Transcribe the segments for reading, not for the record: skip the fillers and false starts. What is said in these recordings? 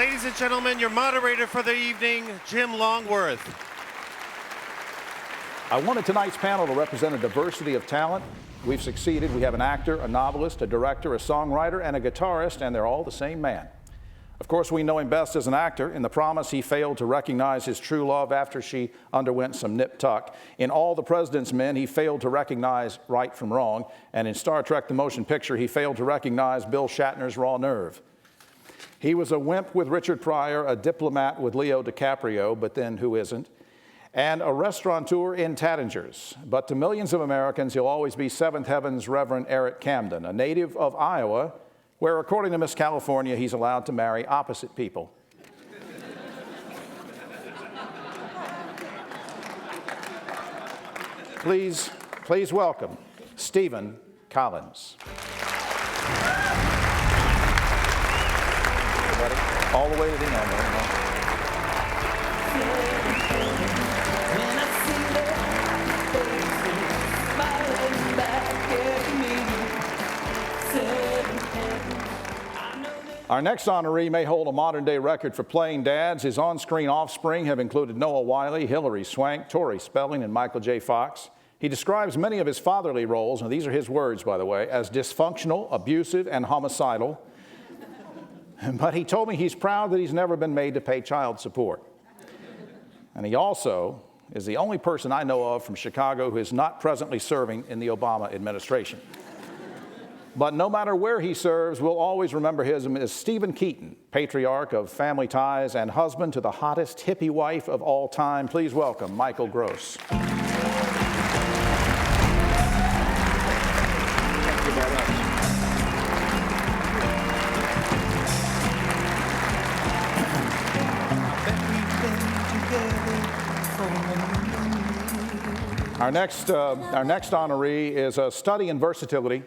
Ladies and gentlemen, your moderator for the evening, Jim Longworth. I wanted tonight's panel to represent a diversity of talent. We've succeeded. We have an actor, a novelist, a director, a songwriter, and a guitarist, and they're all the same man. Of course, we know him best as an actor. In The Promise, he failed to recognize his true love after she underwent some nip-tuck. In All the President's Men, he failed to recognize right from wrong. And in Star Trek: The Motion Picture, he failed to recognize Bill Shatner's raw nerve. He was a wimp with Richard Pryor, a diplomat with Leo DiCaprio, but then who isn't? And a restaurateur in Tattingers. But to millions of Americans, he'll always be Seventh Heaven's Reverend Eric Camden, a native of Iowa, where, according to Miss California, he's allowed to marry opposite people. Please welcome Stephen Collins. Everybody, all the way to the end. Our next honoree may hold a modern-day record for playing dads. His on-screen offspring have included Noah Wyle, Hilary Swank, Tori Spelling, and Michael J. Fox. He describes many of his fatherly roles, and these are his words, by the way, as dysfunctional, abusive, and homicidal. But he told me he's proud that he's never been made to pay child support. And he also is the only person I know of from Chicago who is not presently serving in the Obama administration. But no matter where he serves, we'll always remember him as Stephen Keaton, patriarch of Family Ties and husband to the hottest hippie wife of all time. Please welcome Michael Gross. Thank you very much. Our next honoree is a study in versatility.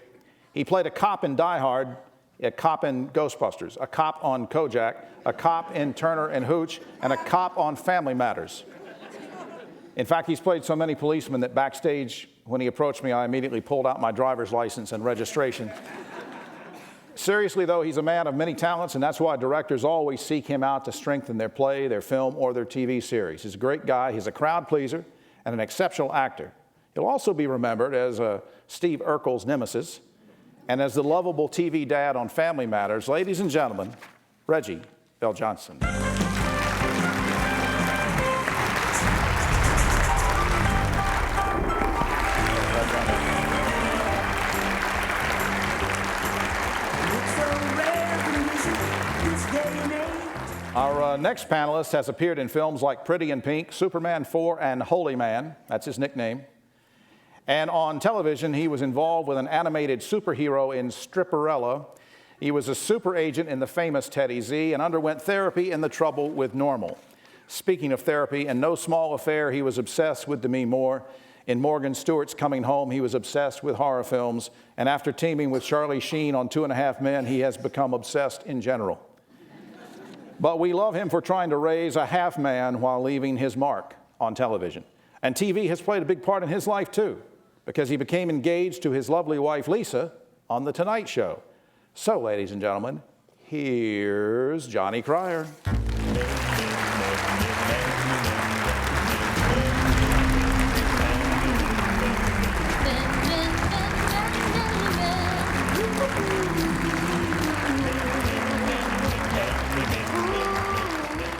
He played a cop in Die Hard, a cop in Ghostbusters, a cop on Kojak, a cop in Turner and Hooch, and a cop on Family Matters. In fact, he's played so many policemen that backstage, when he approached me, I immediately pulled out my driver's license and registration. Seriously, though, he's a man of many talents, and that's why directors always seek him out to strengthen their play, their film, or their TV series. He's a great guy. He's a crowd pleaser and an exceptional actor. He'll also be remembered as Steve Urkel's nemesis, and as the lovable TV dad on Family Matters. Ladies and gentlemen, Reggie Bell-Johnson. Our next panelist has appeared in films like Pretty in Pink, Superman 4, and Holy Man. That's his nickname. And on television, he was involved with an animated superhero in Stripperella. He was a super agent in the famous Teddy Z and underwent therapy in The Trouble with Normal. Speaking of therapy, in no small affair, he was obsessed with Demi Moore. In Morgan Stewart's Coming Home, he was obsessed with horror films. And after teaming with Charlie Sheen on 2.5 Men, he has become obsessed in general. But we love him for trying to raise a half man while leaving his mark on television. And TV has played a big part in his life, too, because he became engaged to his lovely wife, Lisa, on The Tonight Show. So, ladies and gentlemen, here's Johnny Cryer.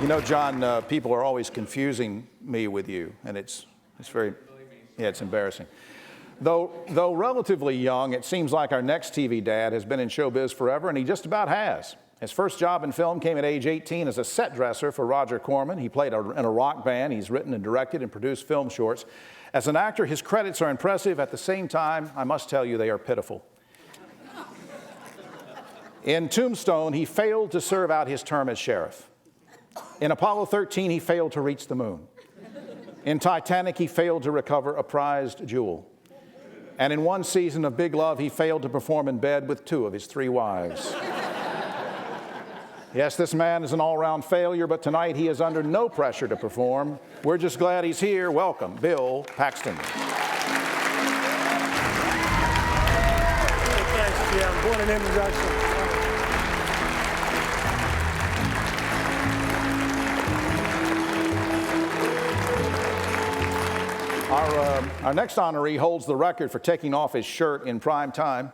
You know, John, people are always confusing me with you, and it's embarrassing. Though relatively young, it seems like our next TV dad has been in showbiz forever, and he just about has. His first job in film came at age 18 as a set dresser for Roger Corman. He played in a rock band. He's written and directed and produced film shorts. As an actor, his credits are impressive. At the same time, I must tell you, they are pitiful. In Tombstone, he failed to serve out his term as sheriff. In Apollo 13, he failed to reach the moon. In Titanic, he failed to recover a prized jewel. And in one season of Big Love, he failed to perform in bed with 2 of his 3 wives. Yes, this man is an all-round failure, but tonight he is under no pressure to perform. We're just glad he's here. Welcome, Bill Paxton. Thanks, Jim. What an introduction. Our next honoree holds the record for taking off his shirt in prime time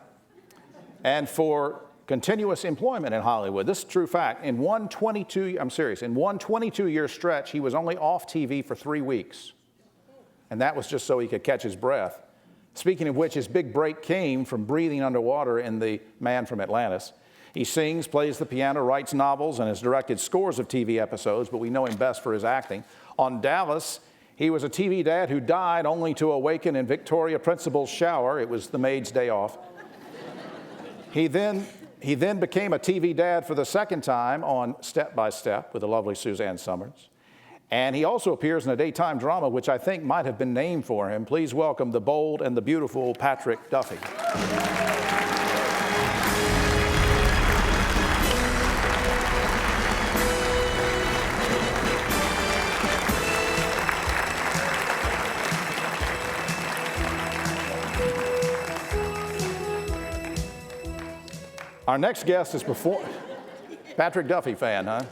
and for continuous employment in Hollywood. This is a true fact. In one 22-year stretch, he was only off TV for 3 weeks. And that was just so he could catch his breath. Speaking of which, his big break came from breathing underwater in The Man from Atlantis. He sings, plays the piano, writes novels, and has directed scores of TV episodes, but we know him best for his acting. On Dallas, he was a TV dad who died only to awaken in Victoria Principal's shower. It was the maid's day off. He then became a TV dad for the second time on Step by Step with the lovely Suzanne Summers. And he also appears in a daytime drama, which I think might have been named for him. Please welcome the bold and the beautiful Patrick Duffy. Our next guest is Patrick Duffy fan, huh?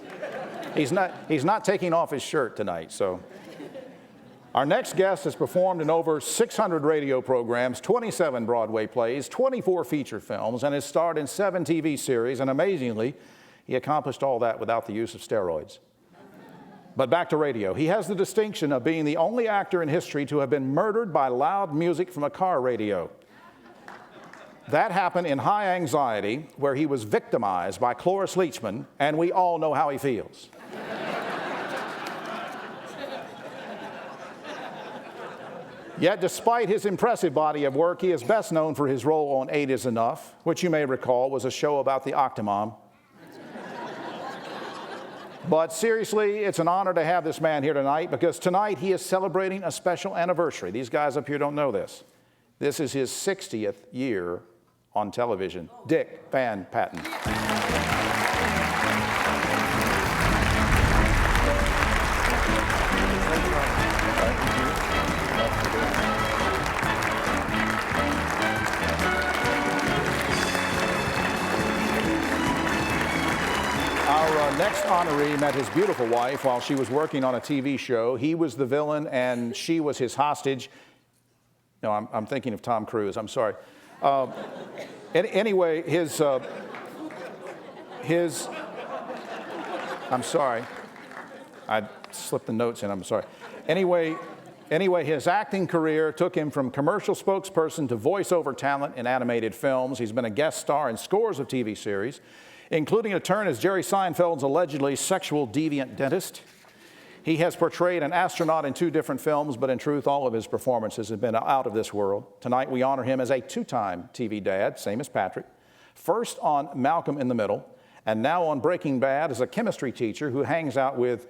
He's not taking off his shirt tonight, so. Our next guest has performed in over 600 radio programs, 27 Broadway plays, 24 feature films, and has starred in 7 TV series, and amazingly, he accomplished all that without the use of steroids. But back to radio. He has the distinction of being the only actor in history to have been murdered by loud music from a car radio. That happened in High Anxiety, where he was victimized by Cloris Leachman, and we all know how he feels. Yet, despite his impressive body of work, he is best known for his role on 8 is Enough, which you may recall was a show about the Octomom. But seriously, it's an honor to have this man here tonight, because tonight he is celebrating a special anniversary. These guys up here don't know this. This is his 60th year on television. Dick Van Patten. Our next honoree met his beautiful wife while she was working on a TV show. He was the villain and she was his hostage. No, I'm thinking of Tom Cruise. I'm sorry. Anyway, I'm sorry. I slipped the notes in. I'm sorry. Anyway, his acting career took him from commercial spokesperson to voiceover talent in animated films. He's been a guest star in scores of TV series, including a turn as Jerry Seinfeld's allegedly sexual deviant dentist. He has portrayed an astronaut in 2 different films, but in truth, all of his performances have been out of this world. Tonight, we honor him as a 2-time TV dad, same as Patrick. First on Malcolm in the Middle, and now on Breaking Bad as a chemistry teacher who hangs out with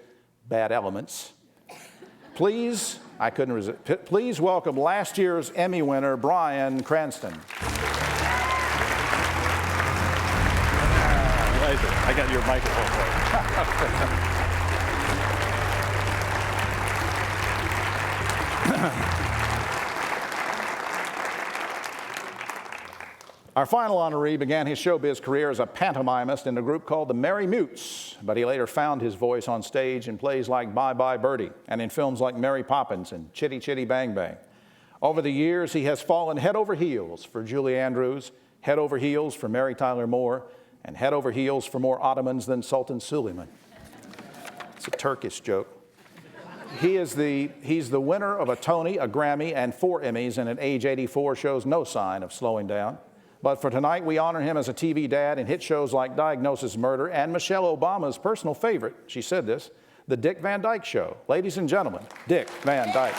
bad elements. Please, I couldn't resist. Please welcome last year's Emmy winner, Bryan Cranston. I got your microphone right. Our final honoree began his showbiz career as a pantomimist in a group called the Merry Mutes, but he later found his voice on stage in plays like Bye Bye Birdie and in films like Mary Poppins and Chitty Chitty Bang Bang. Over the years, he has fallen head over heels for Julie Andrews, head over heels for Mary Tyler Moore, and head over heels for more Ottomans than Sultan Suleiman. It's a Turkish joke. He's the winner of a Tony, a Grammy, and 4 Emmys, and at age 84 shows no sign of slowing down. But for tonight, we honor him as a TV dad in hit shows like Diagnosis Murder and Michelle Obama's personal favorite, she said this, The Dick Van Dyke Show. Ladies and gentlemen, Dick Van Dyke.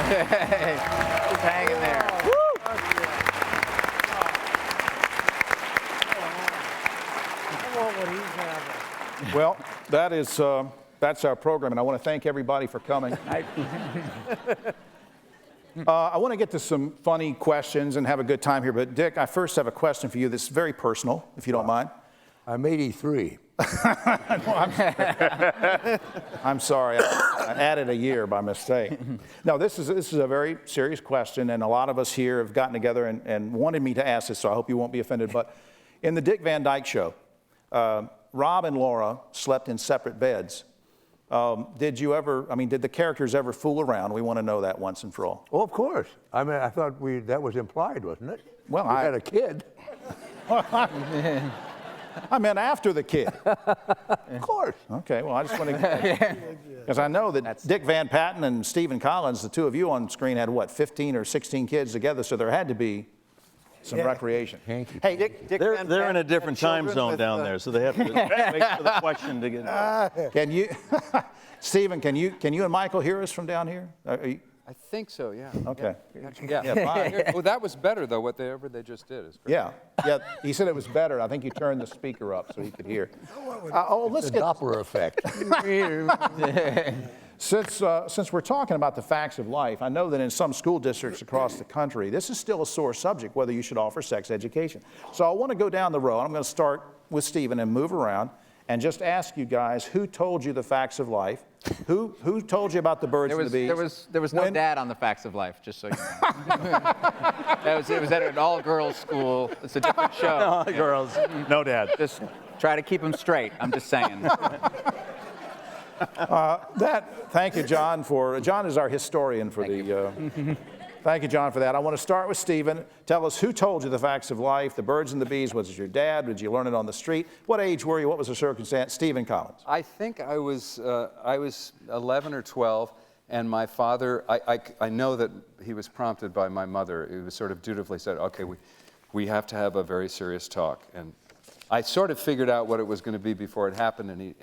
Just hanging there. Well, that's our program, and I want to thank everybody for coming. I want to get to some funny questions and have a good time here, but Dick, I first have a question for you that's very personal, if you don't mind. I'm 83. I'm sorry, I added a year by mistake. No, this is a very serious question, and a lot of us here have gotten together and wanted me to ask this, so I hope you won't be offended. But in the Dick Van Dyke Show, Rob and Laura slept in separate beds. Did the characters ever fool around? We want to know that once and for all. Oh, of course. I mean, I thought that was implied, wasn't it? Well, I had a kid. I meant after the kid. Of course. Okay, well, I just want to, because I know that Dick Van Patten and Stephen Collins, the two of you on screen, had what, 15 or 16 kids together, so there had to be some recreation. Thank you. Hey, Dick They're Van in a Patten different had time children zone with, down there, so they have to wait for the question to get. can you, Stephen, can you and Michael hear us from down here? I think so, yeah. Okay. Yeah. Fine. Well, that was better, though, whatever they just did. Is great. Yeah. He said it was better. I think you turned the speaker up so he could hear. Let's The get Doppler effect. since we're talking about the facts of life. I know that in some school districts across the country, this is still a sore subject, whether you should offer sex education. So I want to go down the row. I'm going to start with Stephen and move around and just ask you guys who told you the facts of life. Who told you about the birds and the bees? There was no dad on the Facts of Life, just so you know. It was at an all-girls school. It's a different show. No, girls, no dad. Just try to keep them straight. I'm just saying. Thank you, John. John is our historian for Thank you, John, for that. I want to start with Stephen. Tell us who told you the facts of life, the birds and the bees. Was it your dad? Did you learn it on the street? What age were you? What was the circumstance? Stephen Collins. I think I was 11 or 12, and my father, I know that he was prompted by my mother. He was sort of dutifully said, okay, we have to have a very serious talk. And I sort of figured out what it was going to be before it happened,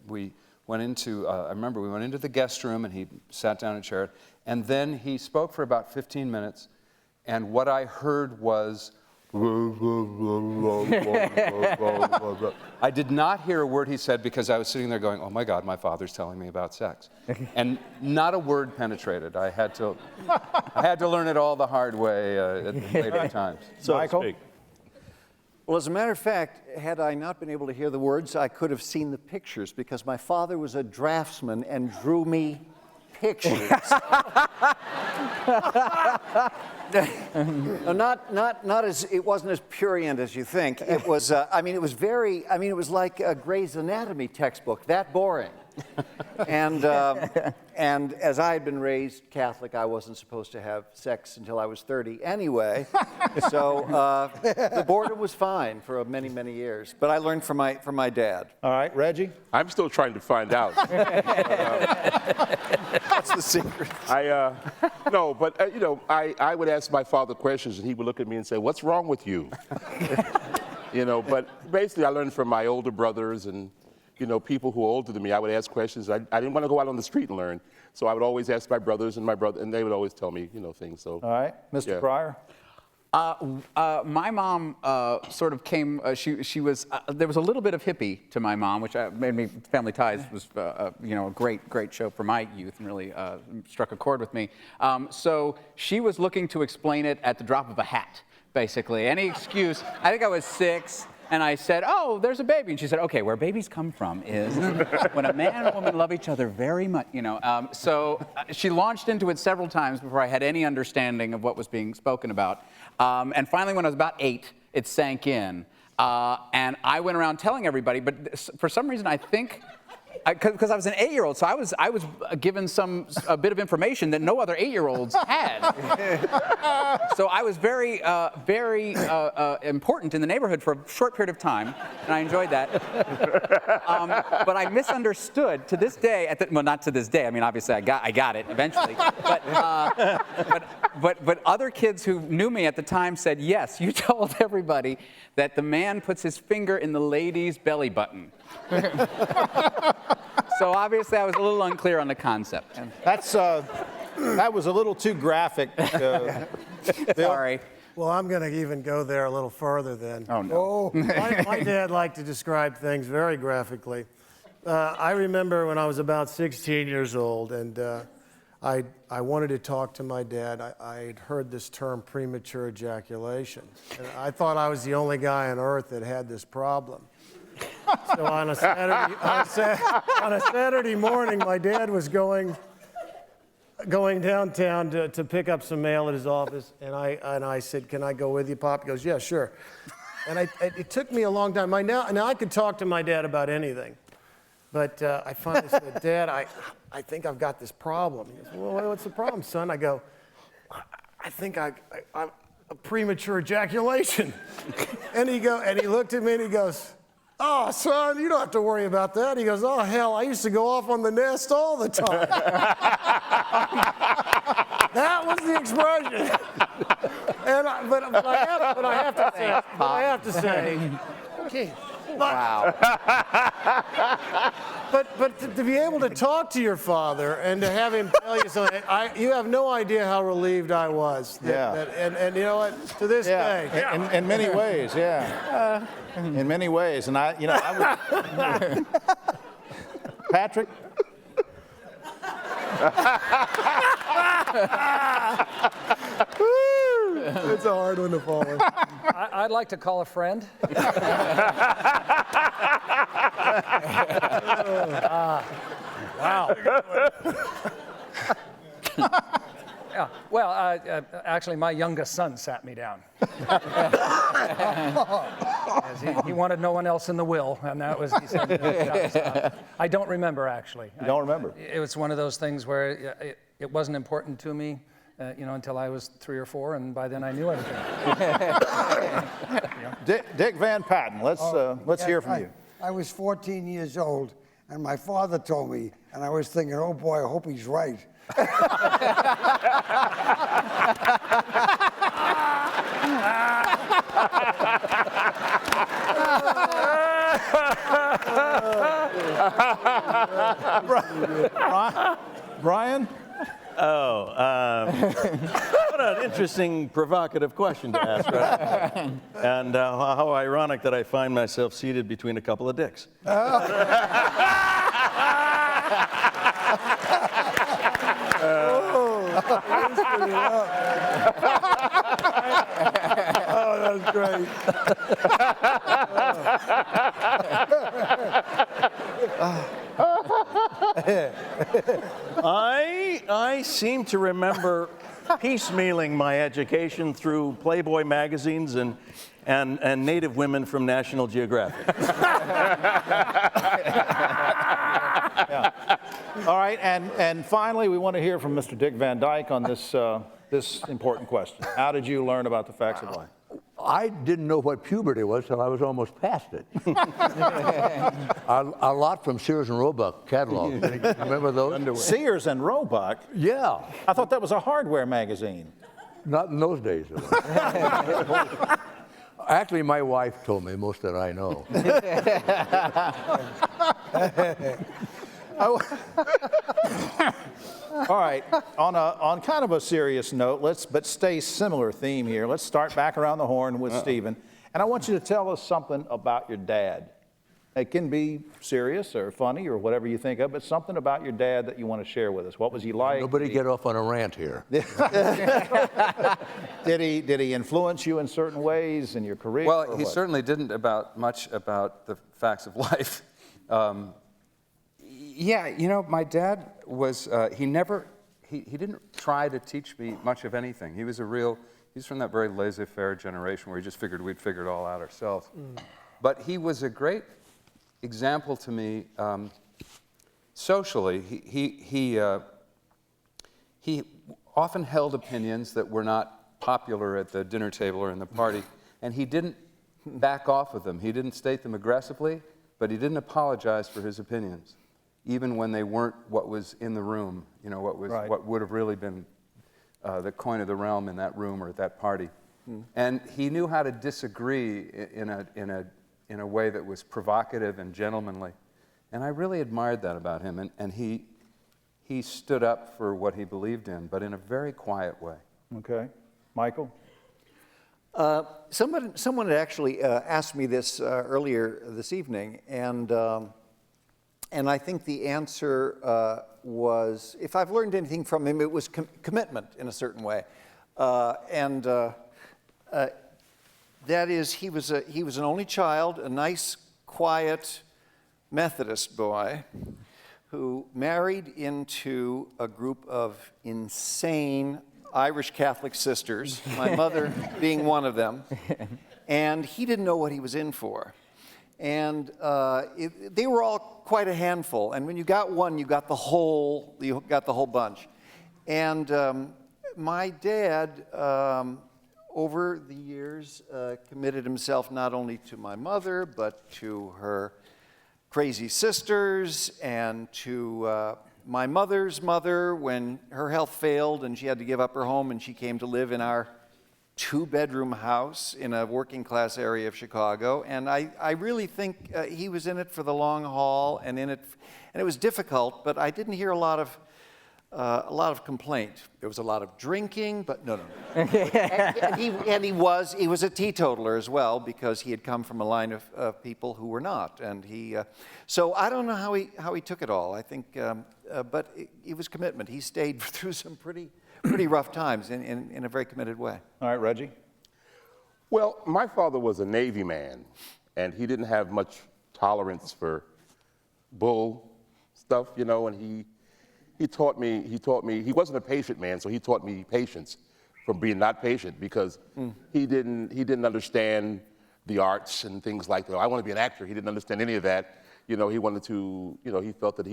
we went into, I remember we went into the guest room, and he sat down in a chair, and then he spoke for about 15 minutes, and what I heard was, I did not hear a word he said because I was sitting there going, oh my God, my father's telling me about sex. And not a word penetrated. I had to learn it all the hard way at later times. So Michael? speak. Well, as a matter of fact, had I not been able to hear the words, I could have seen the pictures because my father was a draftsman and drew me pictures. No, not as, it wasn't as prurient as you think. It was, it was like a Grey's Anatomy textbook, that boring. And as I had been raised Catholic, I wasn't supposed to have sex until I was 30 anyway. So the boredom was fine for many, many years. But I learned from my dad. All right, Reggie? I'm still trying to find out. That's the secret. I would ask my father questions, and he would look at me and say, "What's wrong with you?" But basically, I learned from my older brothers and people who are older than me. I would ask questions. I didn't want to go out on the street and learn, so I would always ask my brothers, and they would always tell me, things. So. All right, Mr. Pryor? My mom sort of came, she was, there was a little bit of hippie to my mom, which made me, Family Ties was, a great show for my youth and really struck a chord with me. So she was looking to explain it at the drop of a hat, basically. Any excuse. I think I was 6. And I said, oh, there's a baby. And she said, okay, where babies come from is when a man and a woman love each other very much, So she launched into it several times before I had any understanding of what was being spoken about. And finally, when I was about 8, it sank in. And I went around telling everybody, but for some reason, I think, because I was an 8-year-old, so I was given a bit of information that no other 8-year-olds had. So I was very important in the neighborhood for a short period of time, and I enjoyed that. But I misunderstood to this day. Well, not to this day. I mean, obviously, I got it eventually. But other kids who knew me at the time said, yes, you told everybody that the man puts his finger in the lady's belly button. So obviously, I was a little unclear on the concept. That was a little too graphic. Sorry. Well, I'm going to even go there a little further then. Oh, no. My dad liked to describe things very graphically. I remember when I was about 16 years old, and I wanted to talk to my dad. I'd heard this term premature ejaculation, and I thought I was the only guy on earth that had this problem. So on a Saturday morning, my dad was going downtown to pick up some mail at his office, and I said, "Can I go with you, Pop?" He goes, "Yeah, sure." And it took me a long time. Now I could talk to my dad about anything, but I finally said, "Dad, I think I've got this problem." He goes, "Well, what's the problem, son?" I go, "I think I'm a premature ejaculation." And he looked at me and he goes, "Oh, son, you don't have to worry about that." He goes, "Oh, hell, I used to go off on the nest all the time." That was the expression. But I have to say, okay. Wow. But to be able to talk to your father and to have him tell you something, you have no idea how relieved I was. And you know what? To this day. In many ways, yeah. In many ways, and I was Patrick. It's a hard one to follow. I'd like to call a friend. Wow. Yeah. Well, actually, my youngest son sat me down. He wanted no one else in the will, and that was, he said, I don't remember, actually. You don't remember? It was one of those things where it wasn't important to me, until I was 3 or 4, and by then I knew everything. Dick Van Patten, let's hear from you. I was 14 years old, and my father told me, and I was thinking, oh boy, I hope he's right. Brian? What an interesting, provocative question to ask, right? And how ironic that I find myself seated between a couple of dicks. Oh, that's great. I seem to remember piecemealing my education through Playboy magazines and native women from National Geographic. All right, and finally, we want to hear from Mr. Dick Van Dyke on this important question. How did you learn about the facts of life? I didn't know what puberty was till I was almost past it. A lot from Sears and Roebuck catalogs. Remember those? Sears and Roebuck? Yeah. I thought that was a hardware magazine. Not in those days. Actually, my wife told me most that I know. All right, on kind of a serious note, but stay similar theme here. Let's start back around the horn with Stephen. And I want you to tell us something about your dad. It can be serious or funny or whatever you think of, but something about your dad that you want to share with us. What was he like? Nobody get off on a rant here. Did he influence you in certain ways in your career? Well, he certainly didn't much about the facts of life. Yeah, my dad was, he didn't try to teach me much of anything. He's from that very laissez-faire generation where he just figured we'd figure it all out ourselves. But he was a great example to me socially. He often held opinions that were not popular at the dinner table or in the party, and he didn't back off of them. He didn't state them aggressively, but he didn't apologize for his opinions, even when they weren't what was in the room, what would have really been the coin of the realm in that room or at that party. And he knew how to disagree in a way that was provocative and gentlemanly. And I really admired that about him. And he stood up for what he believed in, but in a very quiet way. Okay. Michael? Someone had actually asked me this earlier this evening, and And I think the answer was, if I've learned anything from him, it was commitment in a certain way. That is, he was an only child, a nice, quiet Methodist boy who married into a group of insane Irish Catholic sisters, my mother being one of them, and he didn't know what he was in for. And they were all quite a handful, and when you got one, you got the whole bunch. And my dad, over the years, committed himself not only to my mother, but to her crazy sisters and to my mother's mother when her health failed and she had to give up her home and she came to live in our two-bedroom house in a working-class area of Chicago. And I really think he was in it for the long haul and it was difficult, but I didn't hear a lot of complaint. There was a lot of drinking, but no. and he was a teetotaler as well because he had come from a line of people who were not. And so I don't know how he took it all. I think, but it was commitment. He stayed through some pretty rough times in a very committed way. All right, Reggie? Well, my father was a Navy man, and he didn't have much tolerance for bull stuff, you know, and he taught me, he wasn't a patient man, so he taught me patience from being not patient because he didn't understand the arts and things like that. I want to be an actor. He didn't understand any of that. You know, he wanted to, you know, he felt that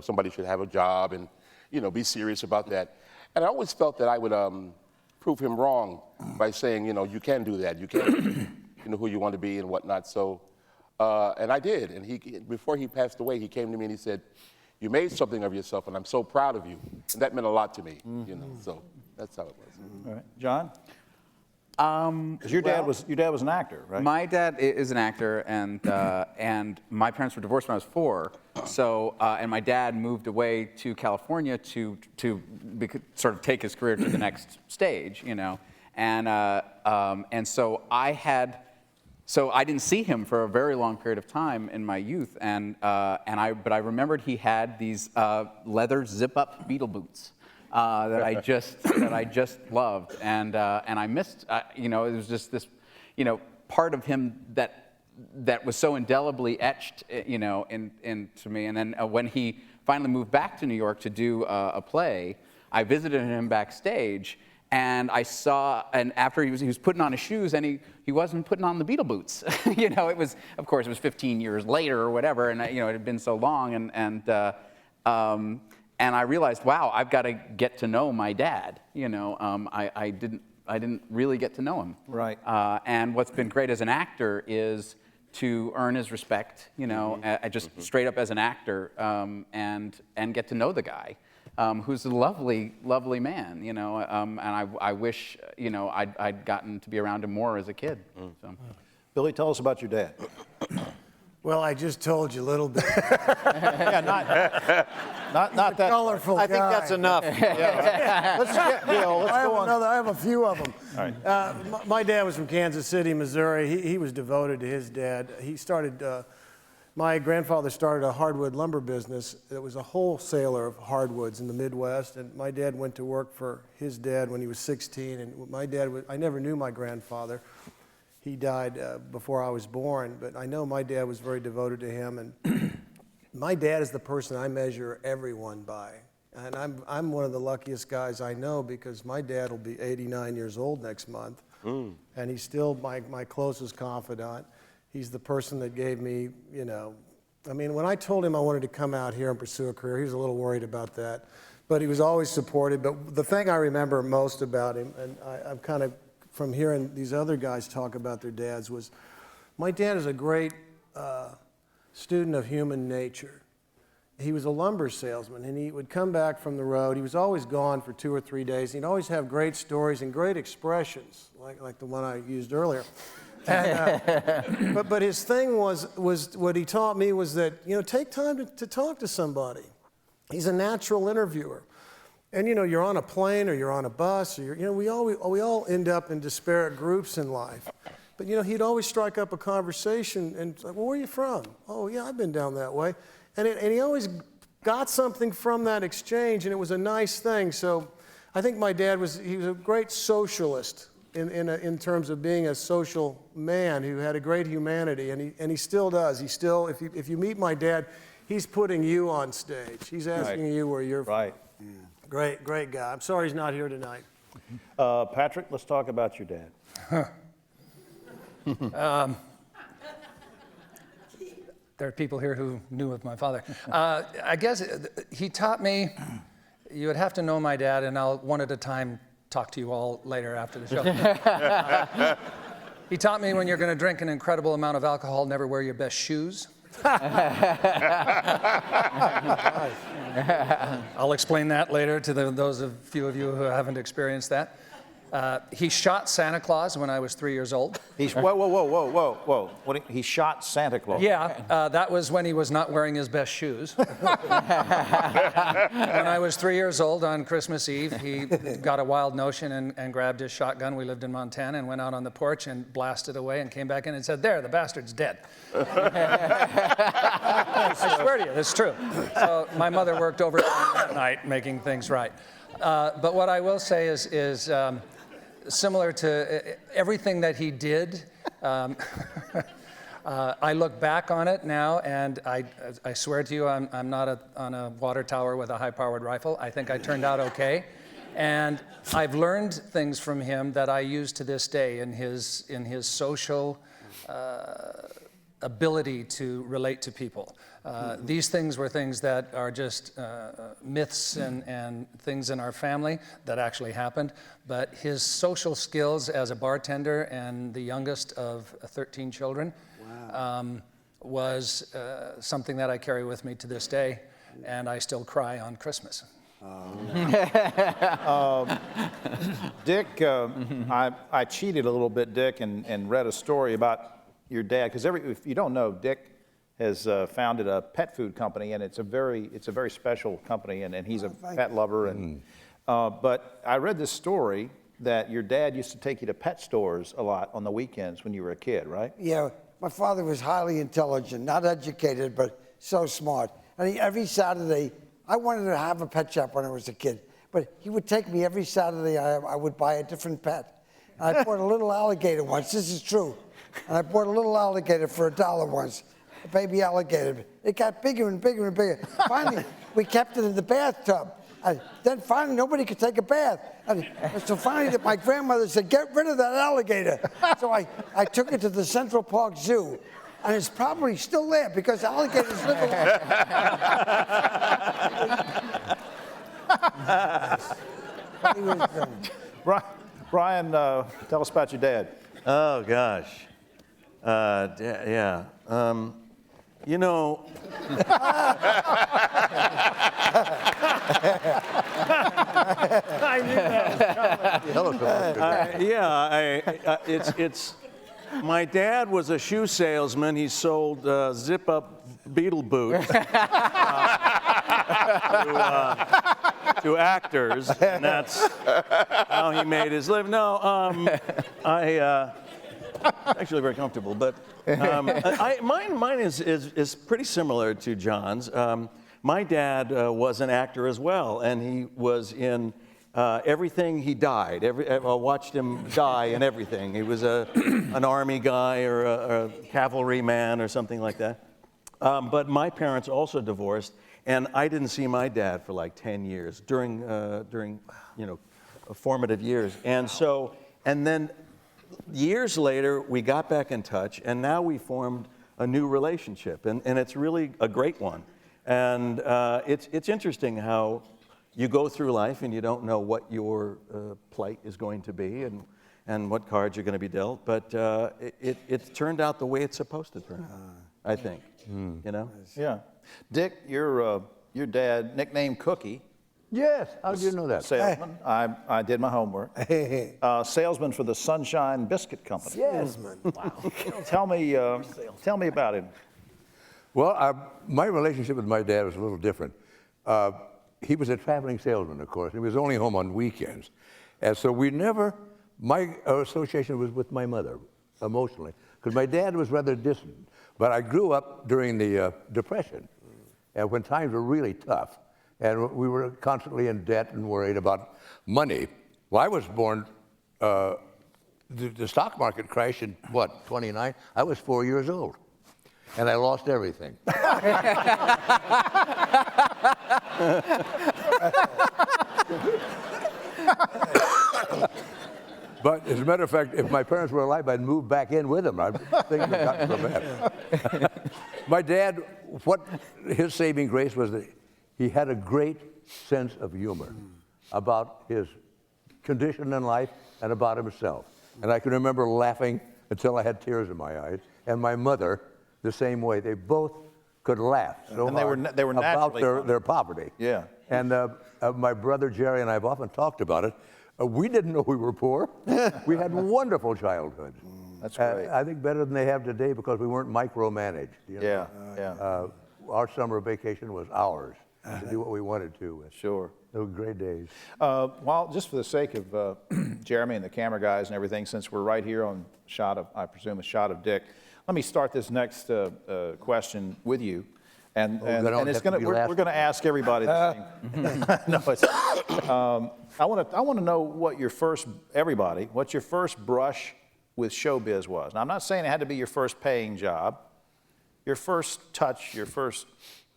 somebody should have a job and, you know, be serious about that. And I always felt that I would prove him wrong by saying, you know, you can do that. You can, you know, who you want to be and whatnot. So, and I did. And before he passed away, he came to me and he said, "You made something of yourself, and I'm so proud of you." And that meant a lot to me, you know. So that's how it was. All right, John? 'Cause your dad was an actor, right? My dad is an actor, and my parents were divorced when I was 4. So, and my dad moved away to California to sort of take his career to the next stage, you know. And so I didn't see him for a very long period of time in my youth, but I remembered he had these leather zip-up Beatle boots. That I just loved, and I missed. You know, it was just this, you know, part of him that was so indelibly etched, you know, into me. And then when he finally moved back to New York to do a play, I visited him backstage, and I saw. And after he was putting on his shoes, and he wasn't putting on the Beatle boots. You know, of course it was 15 years later or whatever, and you know it had been so long, and I realized, wow, I've got to get to know my dad. You know, I didn't really get to know him. Right. And what's been great as an actor is to earn his respect. You know, just straight up as an actor, and get to know the guy, who's a lovely, lovely man. You know, and I wish, you know, I'd gotten to be around him more as a kid. So. Billy, tell us about your dad. Well, I just told you a little bit. Yeah, not that Colorful guy. I think that's enough. Yeah. Let's go on. I have a few of them. All right. My dad was from Kansas City, Missouri. He was devoted to his dad. He started, my grandfather started a hardwood lumber business. It was a wholesaler of hardwoods in the Midwest, and my dad went to work for his dad when he was 16, and I never knew my grandfather. He died before I was born, but I know my dad was very devoted to him, and my dad is the person I measure everyone by. And I'm one of the luckiest guys I know because my dad will be 89 years old next month, and he's still my closest confidant. He's the person that gave me, you know, I mean, when I told him I wanted to come out here and pursue a career, he was a little worried about that, but he was always supportive. But the thing I remember most about him, and I'm kind of, from hearing these other guys talk about their dads, was my dad is a great student of human nature. He was a lumber salesman, and he would come back from the road. He was always gone for 2 or 3 days. He'd always have great stories and great expressions, like the one I used earlier. And, but his thing was what he taught me was that, you know, take time to talk to somebody. He's a natural interviewer. And, you know, you're on a plane or you're on a bus, or you know, we all end up in disparate groups in life. But, you know, he'd always strike up a conversation and like, well, where are you from? Oh, yeah, I've been down that way. And he always got something from that exchange, and it was a nice thing. So I think my dad he was a great socialist in terms of being a social man who had a great humanity, and he still does. He still, if you meet my dad, he's putting you on stage. He's asking you where you're from. Right. Yeah. Great guy. I'm sorry he's not here tonight. Patrick, let's talk about your dad. There are people here who knew of my father. I guess he taught me, you would have to know my dad, and I'll one at a time talk to you all later after the show. He taught me when you're going to drink an incredible amount of alcohol, never wear your best shoes. I'll explain that later to those few of you who haven't experienced that. He shot Santa Claus when I was 3 years old. Whoa. He shot Santa Claus. Yeah, that was when he was not wearing his best shoes. When I was 3 years old on Christmas Eve, he got a wild notion and grabbed his shotgun. We lived in Montana, and went out on the porch and blasted away and came back in and said, "There, the bastard's dead." I swear to you, it's true. So my mother worked overtime that night making things right. But what I will say is similar to everything that he did, I look back on it now, and I swear to you, I'm not on a water tower with a high-powered rifle. I think I turned out okay. And I've learned things from him that I use to this day in his social ability to relate to people. These things were things that are just myths and things in our family that actually happened. But his social skills as a bartender and the youngest of 13 children was something that I carry with me to this day, and I still cry on Christmas. Dick, I cheated a little bit, Dick, and read a story about your dad, because if you don't know, Dick has founded a pet food company, and it's a very special company, and he's a pet lover. And but I read this story that your dad used to take you to pet stores a lot on the weekends when you were a kid, right? Yeah, my father was highly intelligent, not educated, but so smart. And every Saturday, I wanted to have a pet shop when I was a kid, but he would take me every Saturday. I would buy a different pet. And I bought a little alligator once. This is true. And I bought a little alligator for $1 once, a baby alligator. It got bigger and bigger and bigger. Finally, we kept it in the bathtub. And then finally, nobody could take a bath. And so finally, my grandmother said, "Get rid of that alligator." So I took it to the Central Park Zoo. And it's probably still there because alligators live along. Brian, tell us about your dad. Oh, gosh. Yeah. You know, I knew that was coming. My dad was a shoe salesman. He sold zip-up Beetle boots to actors, and that's how he made his living. No, actually very comfortable, but mine is pretty similar to John's. My dad was an actor as well, and he was in everything he died. I watched him die in everything. He was an army guy or a cavalry man or something like that. But my parents also divorced, and I didn't see my dad for like 10 years during formative years. And then years later, we got back in touch, and now we formed a new relationship, and it's really a great one. And it's interesting how you go through life and you don't know what your plight is going to be and what cards you're going to be dealt, but it turned out the way it's supposed to turn out, I think. You know? Yeah. Dick, your dad, nicknamed Cookie. Yes, how did you know that? Salesman. I did my homework. Salesman for the Sunshine Biscuit Company. Salesman. Wow. Tell me about him. Well, my relationship with my dad was a little different. He was a traveling salesman, of course. He was only home on weekends. And so my association was with my mother, emotionally, because my dad was rather distant. But I grew up during the Depression. and when times were really tough, and we were constantly in debt and worried about money. Well, I was born, the stock market crashed in, what, 29? I was 4 years old, and I lost everything. But as a matter of fact, if my parents were alive, I'd move back in with them. Things have gotten so bad. My dad, what his saving grace was that he had a great sense of humor about his condition in life and about himself. And I can remember laughing until I had tears in my eyes. And my mother, the same way. They both could laugh so And hard they were about naturally their poverty. Yeah. And my brother Jerry and I have often talked about it. We didn't know we were poor. We had wonderful childhood. That's great. I think better than they have today because we weren't micromanaged. You know? Yeah. Our summer vacation was ours to do what we wanted to. Sure. They were great days. Well, just for the sake of Jeremy and the camera guys and everything, since we're right here on shot of, I presume, a shot of Dick, let me start this next question with you. And it's gonna, we're going to ask everybody the same. No, it's, I want to know what your first, what your first brush with showbiz was. Now, I'm not saying it had to be your first paying job. Your first touch, your first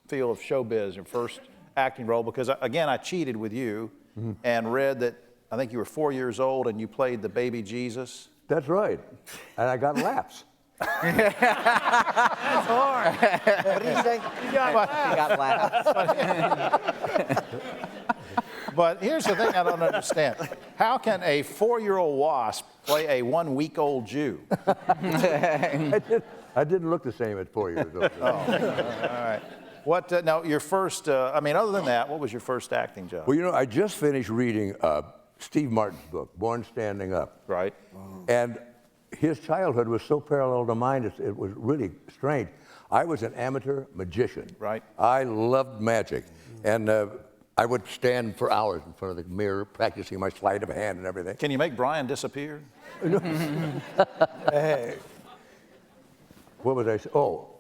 feel of showbiz, your first acting role, because again, I cheated with you and read that I think you were 4 years old and you played the baby Jesus. That's right. And I got laughs. That's hard. What did he say? He got laughs. But here's the thing I don't understand. How can a 4-year-old wasp play a 1-week-old Jew? I didn't look the same at 4 years old. Oh, all right. What, now, your first, I mean, other than that, what was your first acting job? Well, you know, I just finished reading Steve Martin's book, Born Standing Up. Right. And his childhood was so parallel to mine, it was really strange. I was an amateur magician. Right. I loved magic. And I would stand for hours in front of the mirror practicing my sleight of hand and everything. Can you make Brian disappear? Hey. What was I saying? Oh.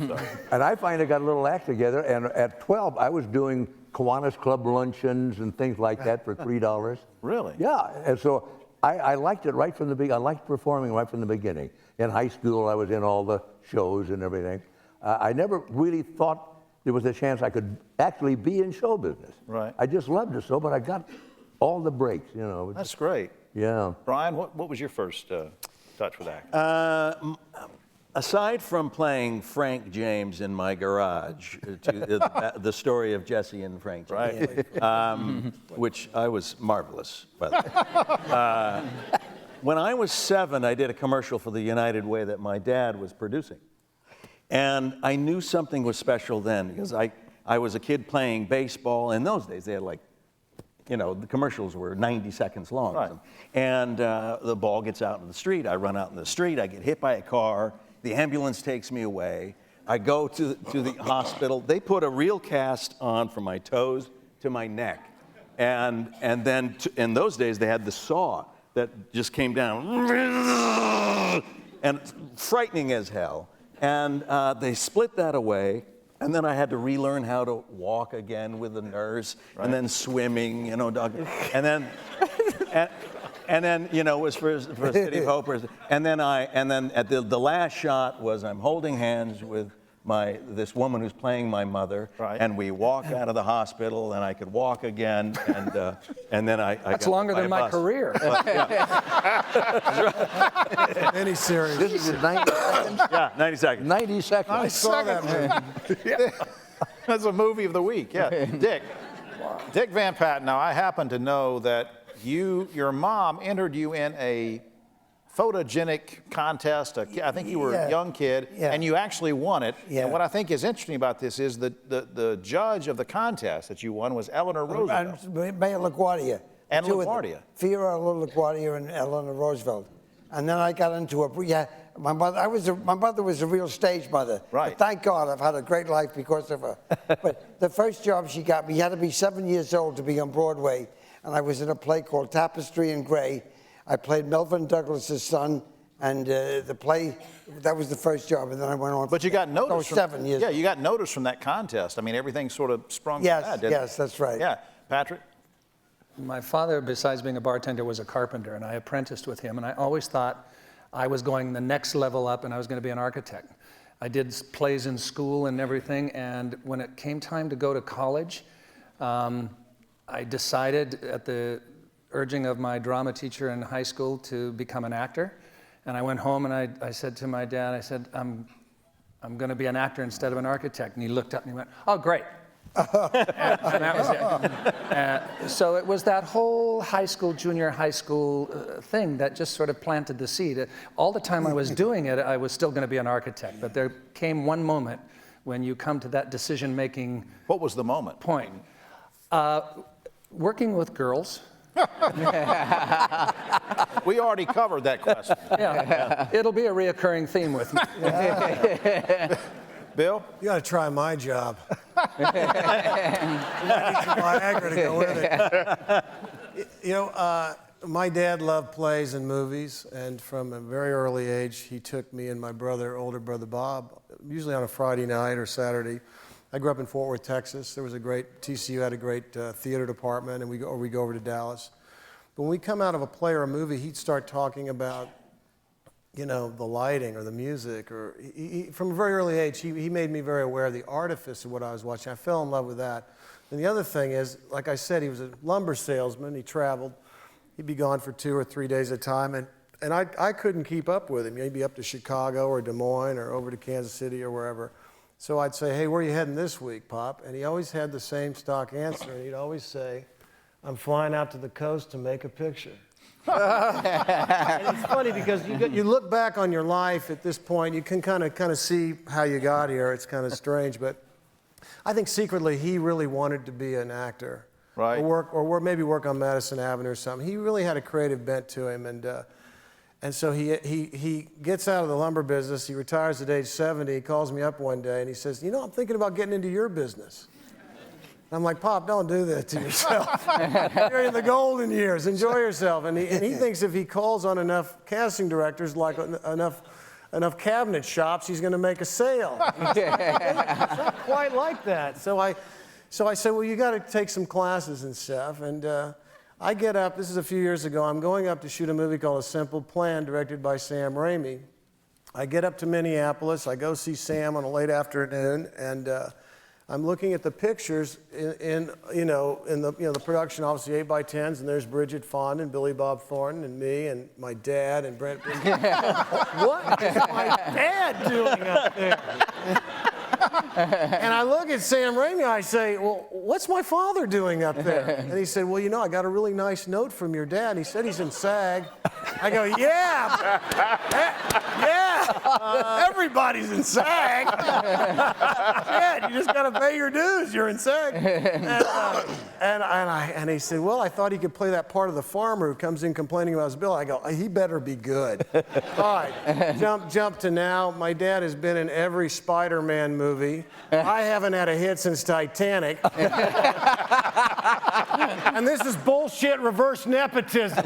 Sorry. And I finally got a little act together, and at 12, I was doing Kiwanis Club luncheons and things like that for $3. Really? Yeah, and so I liked it right from the beginning. I liked performing right from the beginning. In high school, I was in all the shows and everything. I never really thought there was a chance I could actually be in show business. Right. I just loved it so, but I got all the breaks, you know. That's great. Yeah. Brian, what was your first touch with acting? Aside from playing Frank James in my garage, the story of Jesse and Frank James, Right. which I was marvelous, by the way. When I was 7, I did a commercial for the United Way that my dad was producing. And I knew something was special then because I was a kid playing baseball. In those days, they had like, you know, the commercials were 90 seconds long. Right. And the ball gets out in the street. I run out in the street. I get hit by a car. The ambulance takes me away. I go to the hospital. They put a real cast on from my toes to my neck. And then in those days, they had the saw that just came down. And it's frightening as hell. And they split that away. And then I had to relearn how to walk again with the nurse, and then swimming, you know, and then you know, it was for City of Hope. And then at the last shot was I'm holding hands with this woman who's playing my mother, and we walk out of the hospital, and I could walk again, and then I That's got longer by than a my bus. career. Any series. This is in 90 seconds? Yeah, 90 seconds. 90 seconds. I saw that movie. That's a movie of the week, yeah. Dick. Dick Van Patten. Now, I happen to know that your mom entered you in a photogenic contest. I think you were a young kid, and you actually won it. Yeah. And what I think is interesting about this is the judge of the contest that you won was Eleanor Roosevelt. And Mayor LaGuardia. And Two of them. LaGuardia. Fiorello LaGuardia and Eleanor Roosevelt. And then I got into my mother was a real stage mother. Right. But thank God I've had a great life because of her. But the first job she got me, you had to be 7 years old to be on Broadway. And I was in a play called Tapestry in Gray. I played Melvin Douglas's son, And the play, that was the first job, and then I went on. But you got notice. No, 7 years. Yeah, you got notice from that contest. I mean, everything sort of sprung Yes, from that, didn't it? yes, that's right. Yeah, Patrick? My father, besides being a bartender, was a carpenter, and I apprenticed with him, and I always thought I was going the next level up and I was going to be an architect. I did plays in school and everything, and when it came time to go to college, I decided at the urging of my drama teacher in high school to become an actor. And I went home and I said to my dad, I said, I'm going to be an actor instead of an architect. And he looked up and he went, oh, great. And that was it. So it was that whole high school, junior high school thing that just sort of planted the seed. All the time I was doing it, I was still going to be an architect. But there came one moment when you come to that decision-making. What was the moment? Point. Working with girls. We already covered that question. Yeah. It'll be a reoccurring theme with me. Bill? You got to try my job. You might need some Viagra to go with it. You know, my dad loved plays and movies, and from a very early age, he took me and my older brother Bob, usually on a Friday night or Saturday. I grew up in Fort Worth, Texas. There was TCU had a great theater department, and we go over to Dallas. But when we come out of a play or a movie, he'd start talking about, you know, the lighting or the music, or from a very early age, he made me very aware of the artifice of what I was watching. I fell in love with that. And the other thing is, like I said, he was a lumber salesman. He traveled. He'd be gone for 2 or 3 days at a time, and I couldn't keep up with him. He'd be up to Chicago or Des Moines or over to Kansas City or wherever. So I'd say, hey, where are you heading this week, Pop? And he always had the same stock answer. And he'd always say, I'm flying out to the coast to make a picture. And it's funny because you look back on your life at this point, you can kind of see how you got here. It's kind of strange, but I think secretly he really wanted to be an actor. Right. Or maybe work on Madison Avenue or something. He really had a creative bent to him, and so he gets out of the lumber business. He retires at age 70. He calls me up one day and he says, you know, I'm thinking about getting into your business. And I'm like, Pop, don't do that to yourself. You're in the golden years. Enjoy yourself. And he thinks if he calls on enough casting directors, like enough cabinet shops, he's going to make a sale. It's not quite like that. So I said, well, you got to take some classes and stuff. And I get up, this is a few years ago, I'm going up to shoot a movie called A Simple Plan, directed by Sam Raimi. I get up to Minneapolis, I go see Sam on a late afternoon, and I'm looking at the pictures in the production, obviously 8x10s, and there's Bridget Fonda and Billy Bob Thornton and me and my dad and Brent. What is my dad doing up there? And I look at Sam Raimi, I say, well, what's my father doing up there? And he said, well, you know, I got a really nice note from your dad. He said he's in SAG. I go, yeah, everybody's in SAG. Shit, you just got to pay your dues. You're in SAG. And he said, well, I thought he could play that part of the farmer who comes in complaining about his bill. I go, he better be good. All right, jump to now. My dad has been in every Spider-Man movie. I haven't had a hit since Titanic. And this is bullshit reverse nepotism.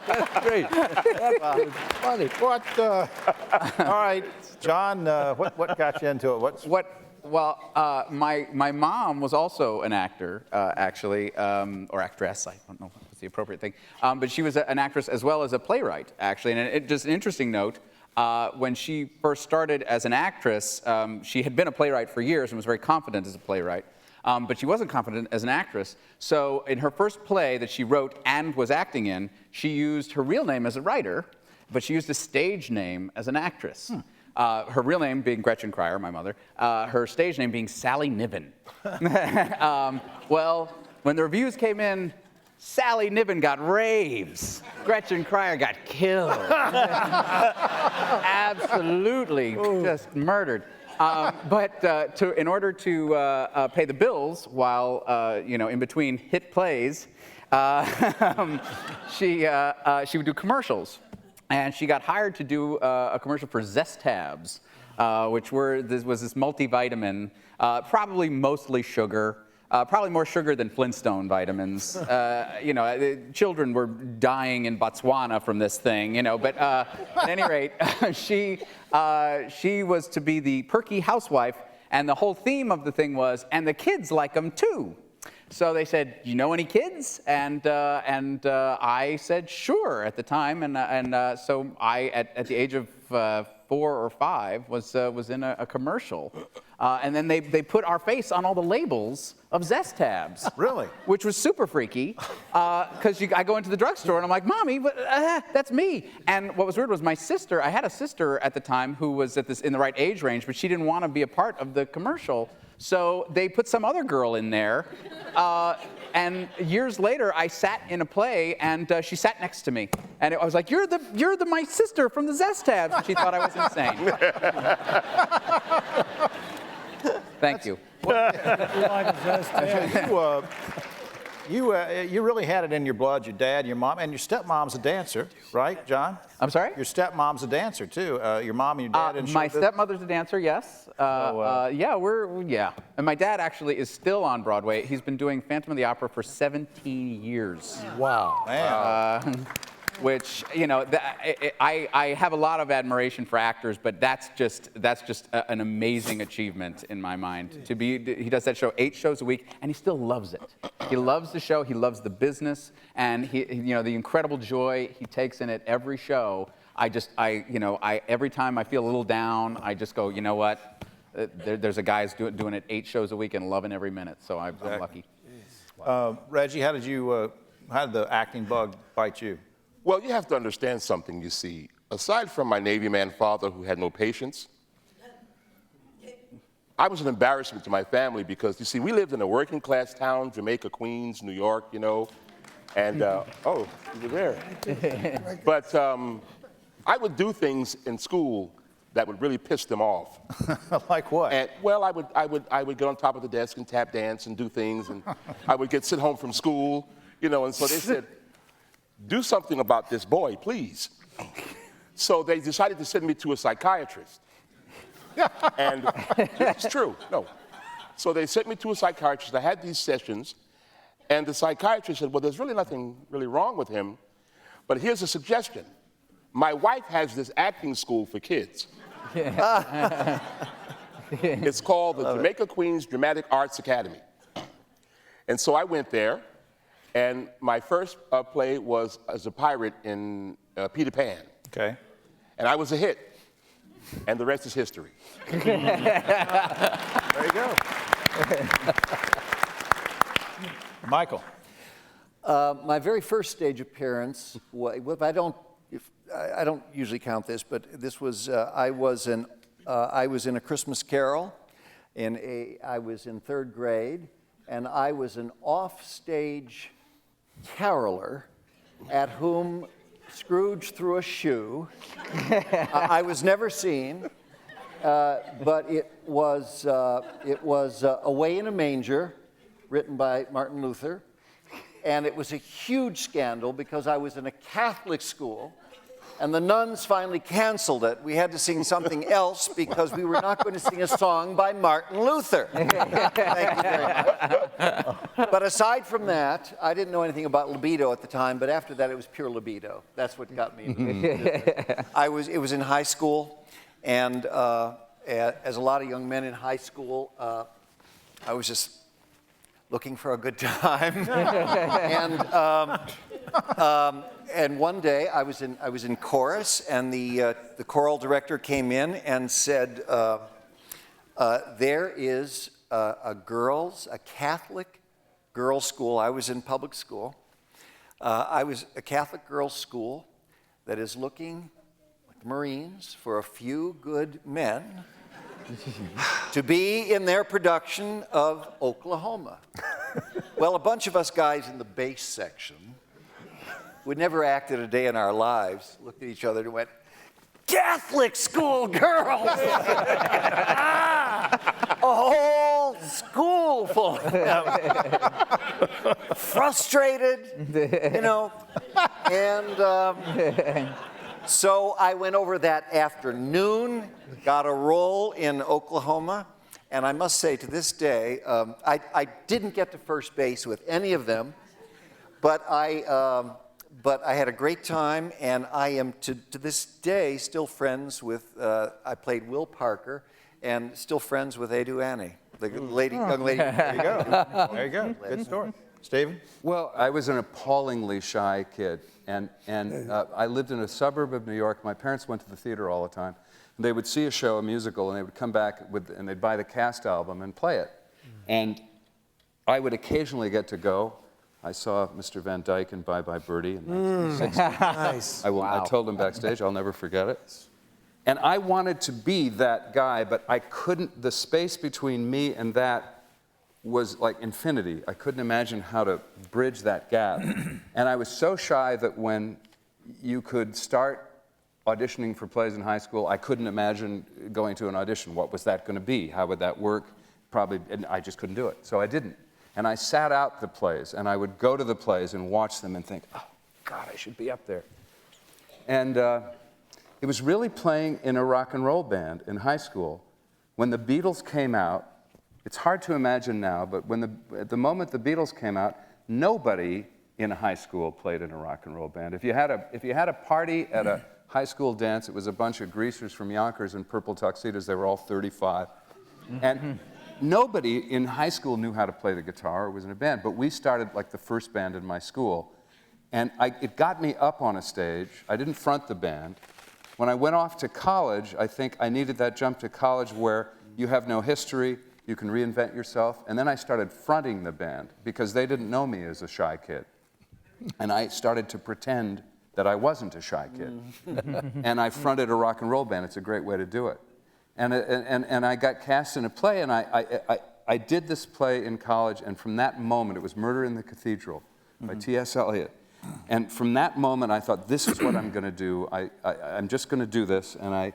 That's great. That's funny. All right, John, what got you into it? Well, my mom was also an actor, actually, or actress. I don't know what's the appropriate thing. But she was an actress as well as a playwright, actually. And just an interesting note, when she first started as an actress, she had been a playwright for years and was very confident as a playwright. But she wasn't confident as an actress. So in her first play that she wrote and was acting in, she used her real name as a writer, but she used a stage name as an actress. Her real name being Gretchen Cryer, my mother, her stage name being Sally Niven. Well, when the reviews came in, Sally Niven got raves. Gretchen Cryer got killed. Absolutely just murdered. But in order to pay the bills while, in between hit plays, she would do commercials. And she got hired to do a commercial for Zest Tabs, which was this multivitamin, probably mostly sugar, Probably more sugar than Flintstone vitamins. Children were dying in Botswana from this thing, But at any rate, she was to be the perky housewife, and the whole theme of the thing was, and the kids like them too. So they said, "You know any kids?" And I said, "Sure," at the time, and so I, at the age of 4 or 5, was in a commercial, and then they put our face on all the labels of JLtvdads. Really? Which was super freaky, because I go into the drugstore and I'm like, "Mommy, that's me." And what was weird was my sister. I had a sister at the time who was in the right age range, but she didn't want to be a part of the commercial. So they put some other girl in there, and years later, I sat in a play, and she sat next to me, and I was like, "You're my sister from the JLtvdads," and she thought I was insane. Thank you. You really had it in your blood, your dad, your mom, and your stepmom's a dancer, right, John? I'm sorry? Your stepmom's a dancer, too. Your mom and your dad in my show business? stepmother's a dancer, yes. Yeah. And my dad actually is still on Broadway. He's been doing Phantom of the Opera for 17 years. Wow. Man. Which, I have a lot of admiration for actors, but that's just an amazing achievement in my mind. He does that show 8 shows a week, and he still loves it. He loves the show, he loves the business, and the incredible joy he takes in it every show. Every time I feel a little down, I just go, you know what? There's a guy who's doing it 8 shows a week and loving every minute, so I'm lucky. Reggie, how did the acting bug bite you? Well, you have to understand something, you see. Aside from my Navy man father who had no patience, I was an embarrassment to my family because, you see, we lived in a working class town, Jamaica, Queens, New York, and, oh, you were there. But I would do things in school that would really piss them off. Like what? And, well, I would get on top of the desk and tap dance and do things, and I would get sent home from school, and so they said, "Do something about this boy, please." So they decided to send me to a psychiatrist. And it's true, no. So they sent me to a psychiatrist. I had these sessions, and the psychiatrist said, "Well, there's really nothing really wrong with him, but here's a suggestion. My wife has this acting school for kids. It's called the Jamaica Queens Dramatic Arts Academy." And so I went there. And my first play was as a pirate in Peter Pan. Okay. And I was a hit. And the rest is history. There you go. Michael. My very first stage appearance, I don't usually count this, but this was I was in A Christmas Carol. I was in 3rd grade, and I was an offstage caroler at whom Scrooge threw a shoe. I was never seen, but it was Away in a Manger, written by Martin Luther, and it was a huge scandal because I was in a Catholic school, and the nuns finally canceled it. We had to sing something else because we were not going to sing a song by Martin Luther. Thank you very much. But aside from that, I didn't know anything about libido at the time, but after that it was pure libido. That's what got me into it. It was in high school, and as a lot of young men in high school, I was just looking for a good time. And one day I was in chorus, and the choral director came in and said, "There is a Catholic girls' school." I was in public school. I was a Catholic girls' school that is looking, like the Marines, for a few good men to be in their production of Oklahoma. Well, a bunch of us guys in the bass section, we'd never acted a day in our lives, looked at each other and went, "Catholic school girls!" A whole school full of them. Frustrated, and so I went over that afternoon, got a role in Oklahoma, And I must say, to this day, I didn't get to first base with any of them, but I had a great time, and I am, to this day, still friends with, I played Will Parker, and still friends with Edu Annie, the young lady. There you go. There you go. Good story. Stephen? Well, I was an appallingly shy kid, and I lived in a suburb of New York. My parents went to the theater all the time. They would see a show, a musical, and they would come back and they'd buy the cast album and play it. And I would occasionally get to go. I saw Mr. Van Dyke in Bye Bye Birdie in 1960. Nice. I told him backstage, I'll never forget it. And I wanted to be that guy, but I couldn't, the space between me and that was like infinity. I couldn't imagine how to bridge that gap. And I was so shy that when you could start auditioning for plays in high school, I couldn't imagine going to an audition. What was that going to be? How would that work? Probably, and I just couldn't do it. So I didn't. And I sat out the plays, and I would go to the plays and watch them and think, oh, God, I should be up there. And it was really playing in a rock and roll band in high school. When the Beatles came out, it's hard to imagine now, but at the moment the Beatles came out, nobody in high school played in a rock and roll band. If you had a party at a high school dance, it was a bunch of greasers from Yonkers in purple tuxedos. They were all 35. And nobody in high school knew how to play the guitar or was in a band, but we started like the first band in my school. And it got me up on a stage. I didn't front the band. When I went off to college, I think I needed that jump to college where you have no history, you can reinvent yourself. And then I started fronting the band because they didn't know me as a shy kid. And I started to pretend that I wasn't a shy kid. And I fronted a rock and roll band. It's a great way to do it. And I got cast in a play, and I did this play in college, and from that moment, it was Murder in the Cathedral by T.S. Eliot. And from that moment, I thought, this is what I'm going to do. I'm just going to do this. And I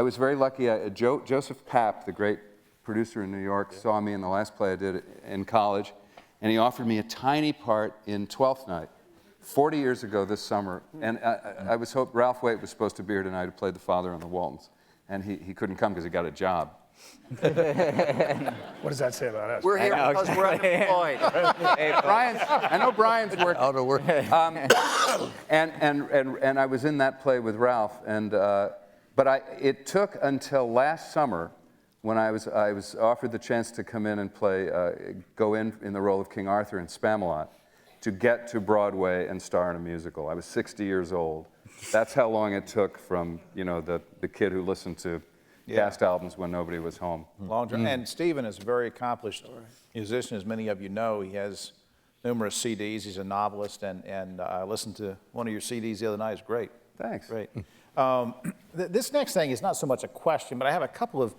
was very lucky. Joseph Papp, the great producer in New York, saw me in the last play I did in college, and he offered me a tiny part in Twelfth Night. 40 years ago this summer, and I was hoping Ralph Waite was supposed to be here tonight, who played the father on the Waltons, and he couldn't come because he got a job. What does that say about us? We're here because we're unemployed. Hey, I know Brian's work. Out of work. And I was in that play with Ralph, but it took until last summer when I was offered the chance to come in and go in the role of King Arthur in Spamalot, to get to Broadway and star in a musical. I was 60 years old. That's how long it took from, the kid who listened to cast albums when nobody was home. Long term. And Stephen is a very accomplished musician, as many of you know. He has numerous CDs. He's a novelist, and I listened to one of your CDs the other night. It's great. Thanks. Great. This next thing is not so much a question, but I have a couple of,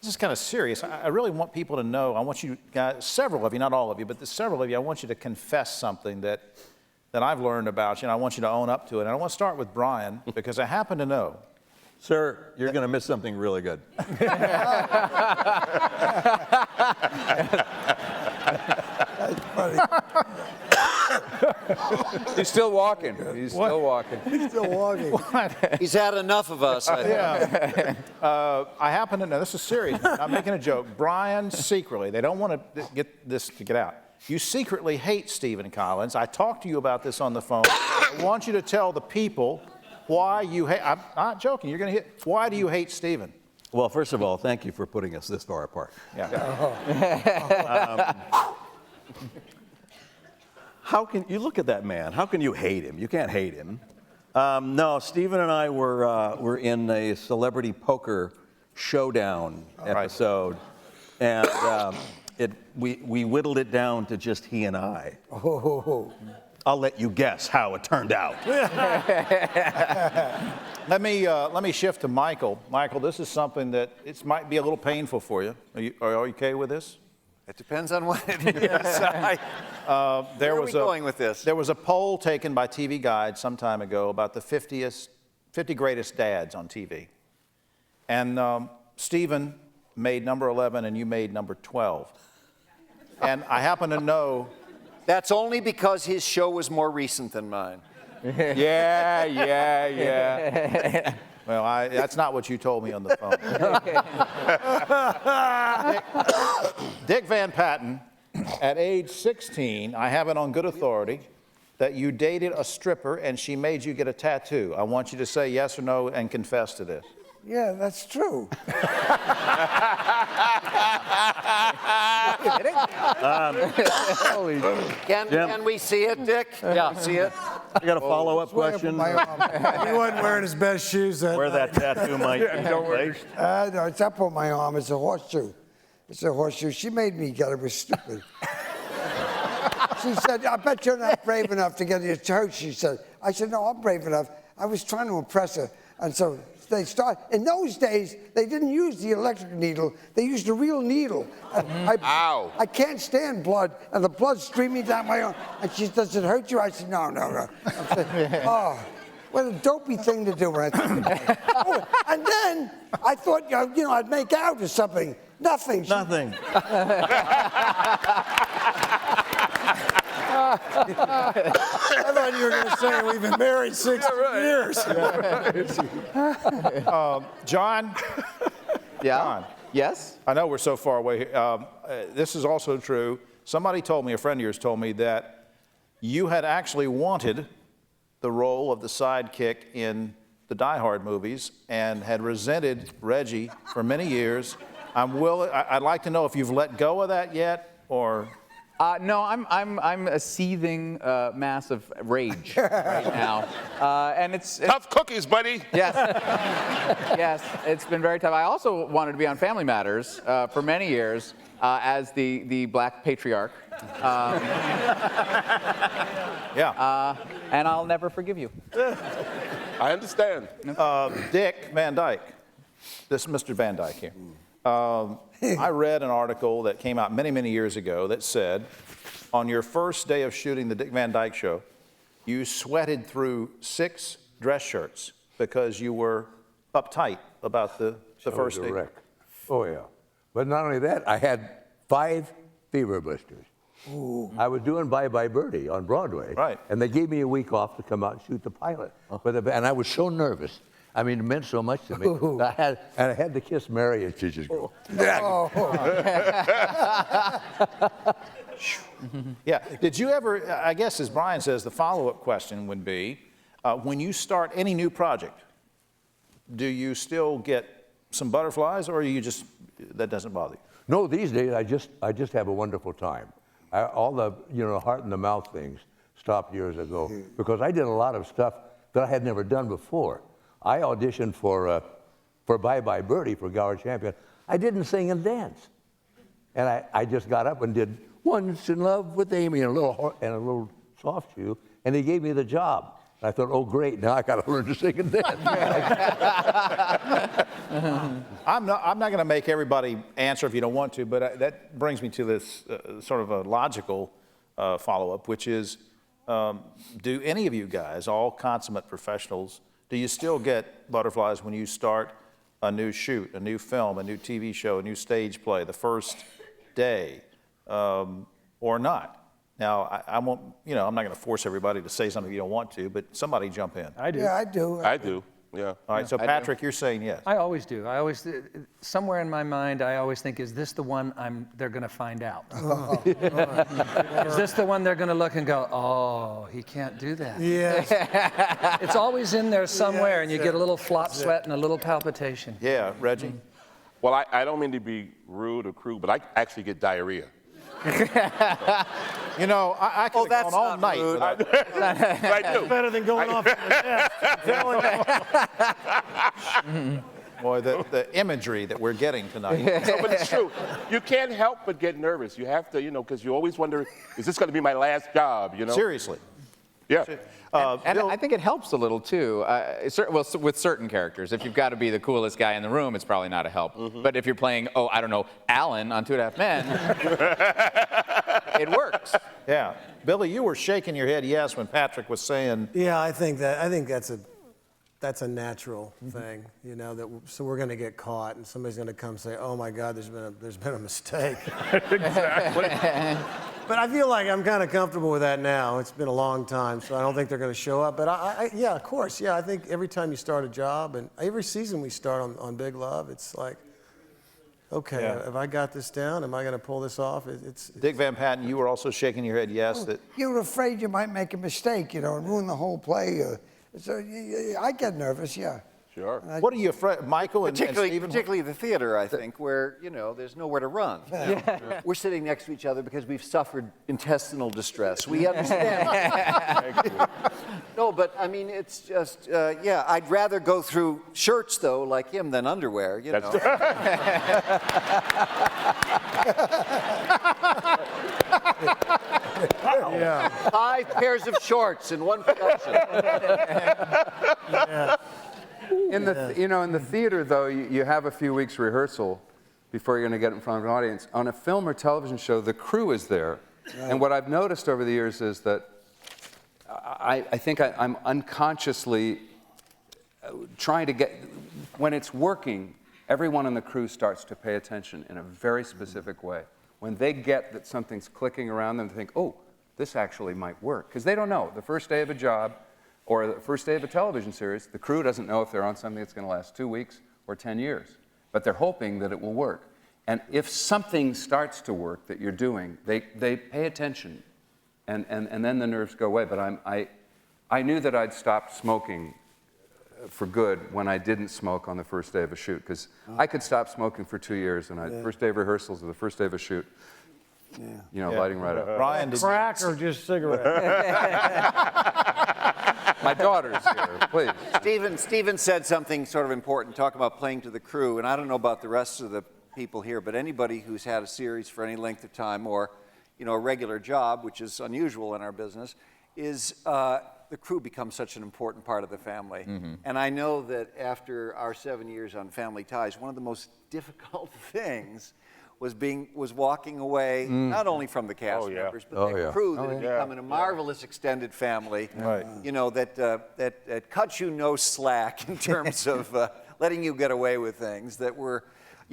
this is kind of serious. I really want people to know, I want you guys, several of you, not all of you, but several of you, I want you to confess something that I've learned about you, and I want you to own up to it. And I want to start with Brian, because I happen to know. Sir, you're going to miss something really good. He's still walking. He's still walking. He's still walking. He's had enough of us, I think. I happen to know, this is serious, I'm making a joke. Brian secretly, they don't want to get this to get out. You secretly hate Stephen Collins. I talked to you about this on the phone. I want you to tell the people why you hate, I'm not joking, you're going to hit, why do you hate Stephen? Well, first of all, thank you for putting us this far apart. How can you look at that man? How can you hate him? You can't hate him. No, Stephen and I were in a celebrity poker showdown episode, and we whittled it down to just he and I. I'll let you guess how it turned out. Let me shift to Michael. Michael, this is something that it might be a little painful for you. Are you okay with this? It depends on what it is. Where are we going with this? There was a poll taken by TV Guide some time ago about the 50 greatest dads on TV. And Stephen made number 11 and you made number 12. And I happen to know... That's only because his show was more recent than mine. Yeah, yeah, yeah. Well, that's not what you told me on the phone. Dick Van Patten, at age 16, I have it on good authority that you dated a stripper and she made you get a tattoo. I want you to say yes or no and confess to this. Yeah, that's true. Can we see it, Dick? Yeah. See it? I got a follow-up question. He wasn't wearing his best shoes that Where night. that tattoo might be placed. No, it's up on my arm. It's a horseshoe. It's a horseshoe. She made me get it. It was stupid. She said, I bet you're not brave enough to get your church, she said. I said, no, I'm brave enough. I was trying to impress her. And so they start. In those days, they didn't use the electric needle. They used a real needle. And I can't stand blood, and the blood's streaming down my arm. And she said, does it hurt you? I said, no, no, no. I said, oh, what a dopey thing to do when I think about it. Oh, and then I thought, you know, I'd make out or something. Nothing. Nothing. I thought you were going to say we've been married 6 years. John? Yeah? John. Yes? I know we're so far away here. This is also true. Somebody told me, a friend of yours told me, that you had actually wanted the role of the sidekick in the Die Hard movies and had resented Reggie for many years. I'd like to know if you've let go of that yet, or... No, I'm a seething mass of rage right now, and it's Tough cookies, buddy. yes, yes, it's been very tough. I also wanted to be on Family Matters for many years as the black patriarch. Yeah. And I'll never forgive you. I understand. Dick Van Dyke. This is Mr. Van Dyke here. I read an article that came out many, many years ago that said, on your first day of shooting the Dick Van Dyke Show, you sweated through 6 dress shirts because you were uptight about the first day. Wreck. Oh, yeah. But not only that, I had 5 fever blisters. Ooh. I was doing Bye Bye Birdie on Broadway. Right. And they gave me a week off to come out and shoot the pilot. And I was so nervous. I mean, it meant so much to me. I had to kiss Mary, and she just go. Yeah. Did you ever, I guess as Brian says, the follow-up question would be, when you start any new project, do you still get some butterflies, or you just, that doesn't bother you? No, these days I just have a wonderful time. All the heart in the mouth things stopped years ago because I did a lot of stuff that I had never done before. I auditioned for Bye Bye Birdie for Gower Champion. I didn't sing and dance, and I just got up and did Once in Love with Amy and a little soft shoe, and they gave me the job. And I thought, oh great, now I got to learn to sing and dance. I'm not going to make everybody answer if you don't want to, but that brings me to this sort of a logical follow-up, which is, do any of you guys, all consummate professionals, do you still get butterflies when you start a new shoot, a new film, a new TV show, a new stage play, the first day, or not? Now, I won't, I'm not going to force everybody to say something you don't want to, but somebody jump in. I do. Yeah, I do. I do. Yeah. All right, so Patrick, you're saying yes. I always do. I always, somewhere in my mind, I always think, is this the one they're going to find out? Is this the one they're going to look and go, oh, he can't do that? Yes. It's always in there somewhere, and you get a little flop sweat and a little palpitation. Yeah, Reggie? Well, I don't mean to be rude or crude, but I actually get diarrhea. I could have gone all night without I do. Better than going off on the desk. I'm telling you. Boy, the imagery that we're getting tonight. No, but it's true. You can't help but get nervous. You have to, because you always wonder, is this going to be my last job, Seriously. Yeah. And I think it helps a little too. With certain characters, if you've got to be the coolest guy in the room, it's probably not a help. But if you're playing, Alan on 2.5 Men, it works. Yeah. Billy, you were shaking your head yes when Patrick was saying. Yeah, I think that's a natural thing, so we're going to get caught, and somebody's going to come say, "Oh my God, there's been a mistake." Exactly. But I feel like I'm kind of comfortable with that now. It's been a long time, so I don't think they're going to show up. But yeah, of course, yeah. I think every time you start a job, and every season we start on Big Love, it's like, okay, have I got this down? Am I going to pull this off? Dick Van Patten, you were also shaking your head yes. That You were afraid you might make a mistake, and ruin the whole play. So I get nervous, yeah. Sure. what are you afraid, Michael and Stephen? Particularly the theater, I think, where, there's nowhere to run. We're sitting next to each other because we've suffered intestinal distress. We understand. No, but I mean, it's just, I'd rather go through shirts, though, like him, than underwear, you know. Yeah. 5 pairs of shorts in one production. In the, in the theater, though, you have a few weeks rehearsal before you're going to get in front of an audience. On a film or television show, the crew is there. Right. And what I've noticed over the years is that I think I'm unconsciously trying to get, when it's working, everyone on the crew starts to pay attention in a very specific way. When they get that something's clicking around them, they think, oh, this actually might work. Because they don't know. The first day of a job, or the first day of a television series, the crew doesn't know if they're on something that's going to last 2 weeks or 10 years. But they're hoping that it will work. And if something starts to work that you're doing, they pay attention. And then the nerves go away. But I knew that I'd stopped smoking for good when I didn't smoke on the first day of a shoot. Because I could stop smoking for 2 years. And first day of rehearsals or the first day of a shoot, lighting right up. Brian, did Crack or just cigarette? My daughter's here, please. Steven said something sort of important, talking about playing to the crew, and I don't know about the rest of the people here, but anybody who's had a series for any length of time or, a regular job, which is unusual in our business, is the crew becomes such an important part of the family. Mm-hmm. And I know that after our 7 years on Family Ties, one of the most difficult things was walking away, not only from the cast members, but the crew that had become a marvelous extended family, that cuts you no slack in terms of letting you get away with things, that were,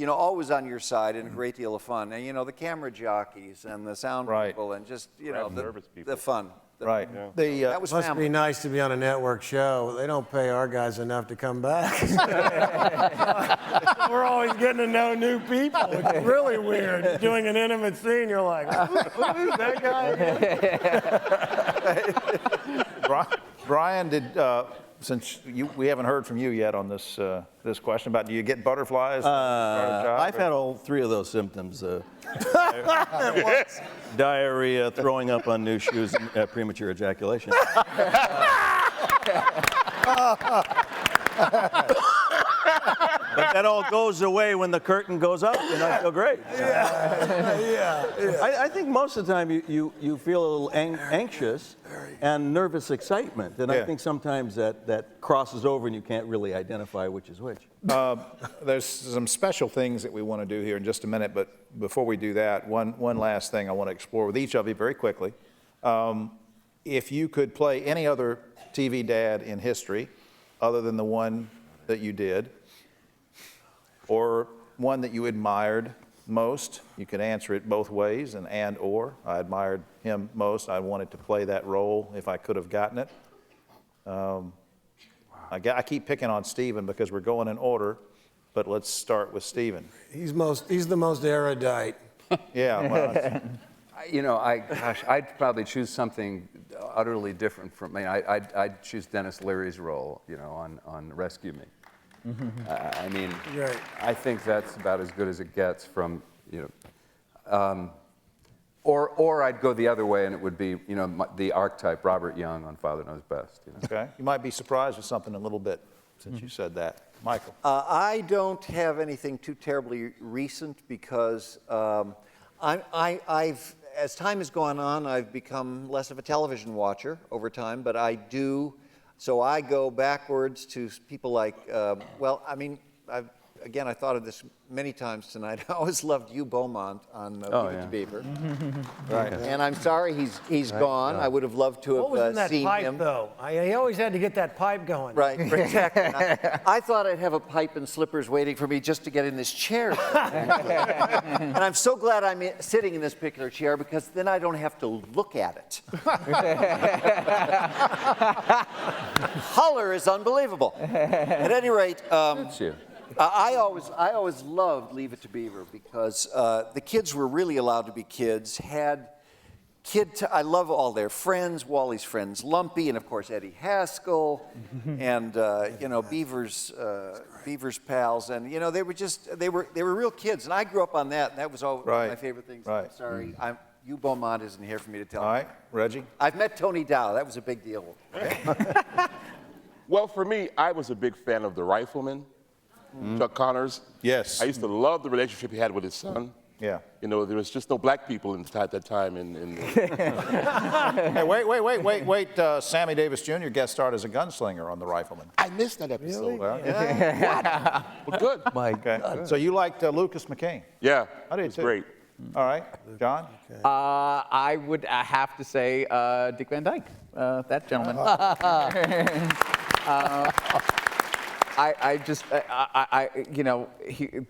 always on your side and a great deal of fun. And, the camera jockeys and the sound people and just, the fun. Right. That was Must family. be nice to be on a network show. They don't pay our guys enough to come back. We're always getting to know new people. It's really weird. Doing an intimate scene, you're like, who's that guy? Brian, since we haven't heard from you yet on this question about, do you get butterflies? I've had all 3 of those symptoms. Diarrhea, throwing up on new shoes, and premature ejaculation. But that all goes away when the curtain goes up, and I feel great. I think most of the time you feel a little anxious and nervous excitement, and I think sometimes that crosses over and you can't really identify which is which. There's some special things that we want to do here in just a minute, but before we do that, one last thing I want to explore with each of you very quickly. If you could play any other TV dad in history other than the one that you did, or one that you admired most, you could answer it both ways, and or. I admired him most. I wanted to play that role if I could have gotten it. I keep picking on Stephen because we're going in order, but let's start with Stephen. He's the most erudite. Yeah, well, I'd probably choose something utterly different from me. I'd choose Dennis Leary's role, on Rescue Me. Right. I think that's about as good as it gets from, or I'd go the other way and it would be, the archetype Robert Young on Father Knows Best. Okay. You might be surprised with something a little bit since you said that. Michael. I don't have anything too terribly recent because I've, as time has gone on, I've become less of a television watcher over time, but I do. So I go backwards to people like, I've again, I thought of this many times tonight. I always loved Hugh Beaumont on Leave It to Beaver. Right. And I'm sorry he's gone. I would have loved to What was in have that seen pipe, him. though? He always had to get that pipe going. Right, protected. I thought I'd have a pipe and slippers waiting for me just to get in this chair. And I'm so glad I'm sitting in this particular chair because then I don't have to look at it. Color is unbelievable. At any rate, I always loved Leave It to Beaver because the kids were really allowed to be kids, I love all their friends, Wally's friends Lumpy, and of course Eddie Haskell, and Beaver's pals, and they were real kids, and I grew up on that, and that was all one of my favorite things. Right. I'm sorry, Hugh Beaumont isn't here for me to tell. All right, Reggie. I've met Tony Dow. That was a big deal. Well, for me, I was a big fan of the Rifleman, Chuck Connors. Yes. I used to love the relationship he had with his son. Yeah. There was just no black people at that time. Hey, wait. Sammy Davis Jr. guest starred as a gunslinger on The Rifleman. I missed that episode. Well, Well, good. My okay. God. So you liked Lucas McCain? Yeah, I did it's too. great. All right, John? I would have to say Dick Van Dyke, that gentleman.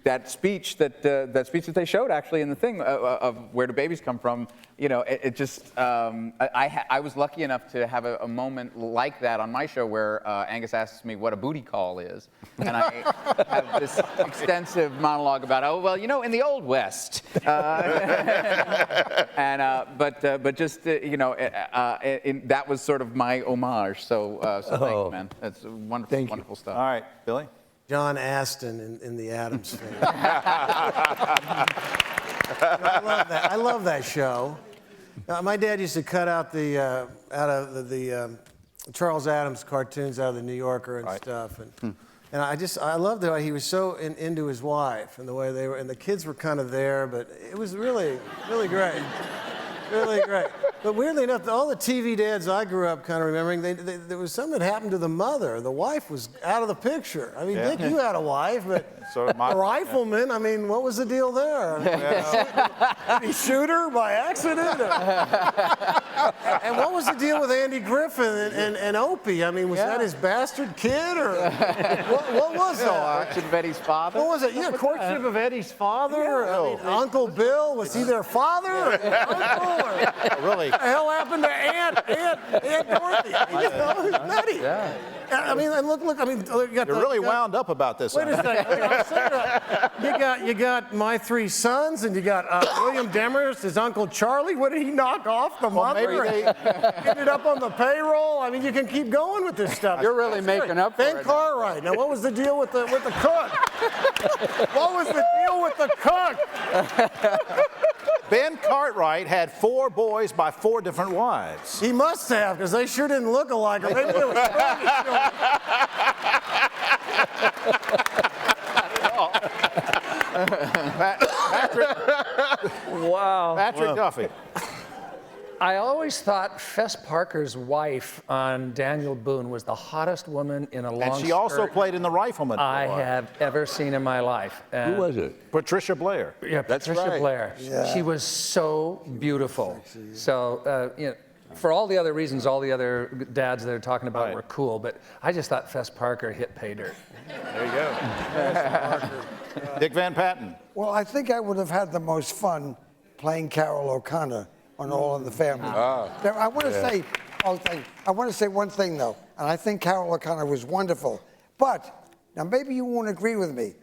That speech that they showed actually in the thing of Where Do Babies Come From, I was lucky enough to have a moment like that on my show where Angus asks me what a booty call is, and I have this extensive monologue about, in the Old West, that was sort of my homage. So thank you, man. That's wonderful, wonderful stuff. All right, Billy? John Aston in the Addams Family. I love that show. My dad used to cut out the Charles Addams cartoons out of the New Yorker and stuff, and I loved the way he was so into his wife and the way they were, and the kids were kind of there, but it was really, really great. Really great. But weirdly enough, all the TV dads I grew up kind of remembering, there was something that happened to the mother. The wife was out of the picture. I mean, Dick, you had a wife, but the Rifleman, what was the deal there? Did he shoot her by accident? And what was the deal with Andy Griffin and Opie? Was that his bastard kid, or what was that? Courtship of Eddie's father? What was it? Yeah, courtship of Eddie's father? Uncle Bill, was he their father or uncle? Really? What the hell happened to Aunt Dorothy? Nutty. Yeah. And look. You got You're really wound up about this. Wait a second. You got My Three Sons, and you got William Demers, his Uncle Charlie. What did he knock off the mother? Maybe Ended up on the payroll. You can keep going with this stuff. You're really making up for it. Ben Cartwright. Now, what was the deal with the cook? What was the deal with the cook? Ben Cartwright had 4 boys by 4 different wives. He must have, because they sure didn't look alike. Or maybe they were Patrick Duffy. I always thought Fess Parker's wife on Daniel Boone was the hottest woman in a long And she also skirt played in The Rifleman. I have ever seen in my life. Who was it? Patricia Blair. Yeah, That's Patricia right. Blair. Yeah. She was so beautiful. So, for all the other reasons, all the other dads that are talking about were cool, but I just thought Fess Parker hit pay dirt. There you go. Dick Van Patten. Well, I think I would have had the most fun playing Carol O'Connor on All in the Family. Now, I want to say one thing though, and I think Carol O'Connor was wonderful. But now maybe you won't agree with me.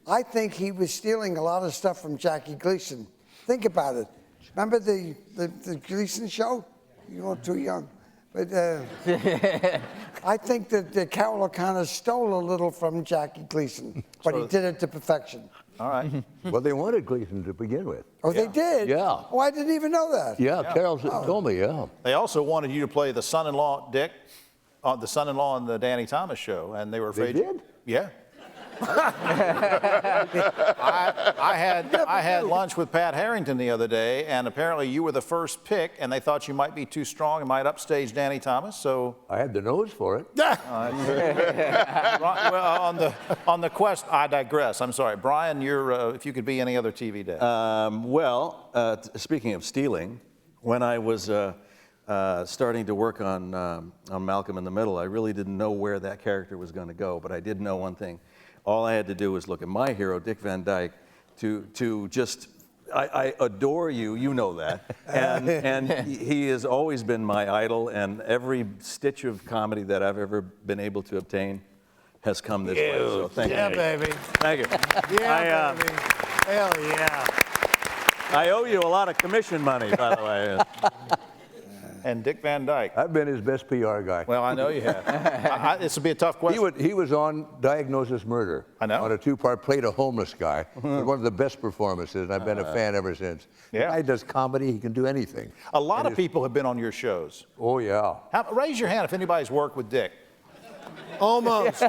I think he was stealing a lot of stuff from Jackie Gleason. Think about it. Remember the Gleason show? You're too young. But I think that Carol O'Connor stole a little from Jackie Gleason, but he did it to perfection. All right. Well, they wanted Gleason to begin with. Oh, they did? Yeah. Oh, I didn't even know that. Yeah, Carol told me, yeah. They also wanted you to play the son-in-law, Dick, the son-in-law on the Danny Thomas show, and they were afraid. They did? Yeah. I had lunch with Pat Harrington the other day, and apparently you were the first pick, and they thought you might be too strong and might upstage Danny Thomas. So I had the nose for it. well, on the quest, I digress. I'm sorry, Brian. You're if you could be any other TV dad. Speaking of stealing, when I was starting to work on Malcolm in the Middle, I really didn't know where that character was going to go, but I did know one thing. All I had to do was look at my hero, Dick Van Dyke, to just, I adore you, you know that, and he has always been my idol, and every stitch of comedy that I've ever been able to obtain has come this way, so thank you. Yeah, baby. Thank you. Yeah, baby. Hell yeah. I owe you a lot of commission money, by the way. And Dick Van Dyke. I've been his best PR guy. Well, I know you have. This will be a tough question. He was on Diagnosis Murder. I know. On a 2-part, played a homeless guy. One of the best performances, and I've been a fan ever since. Yeah. The guy does comedy, he can do anything. A lot of people have been on your shows. Oh, yeah. Raise your hand if anybody's worked with Dick. Almost.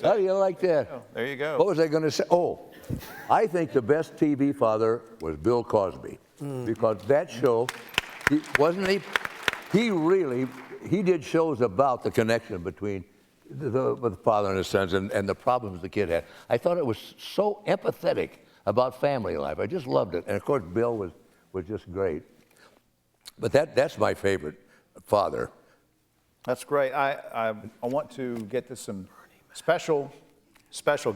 How do you like that? There you go. What was I going to say? Oh, I think the best TV father was Bill Cosby. Because that show, he did shows about the connection between the father and his sons and the problems the kid had. I thought it was so empathetic about family life. I just loved it. And of course, Bill was just great. But that's my favorite father. That's great. I want to get to some special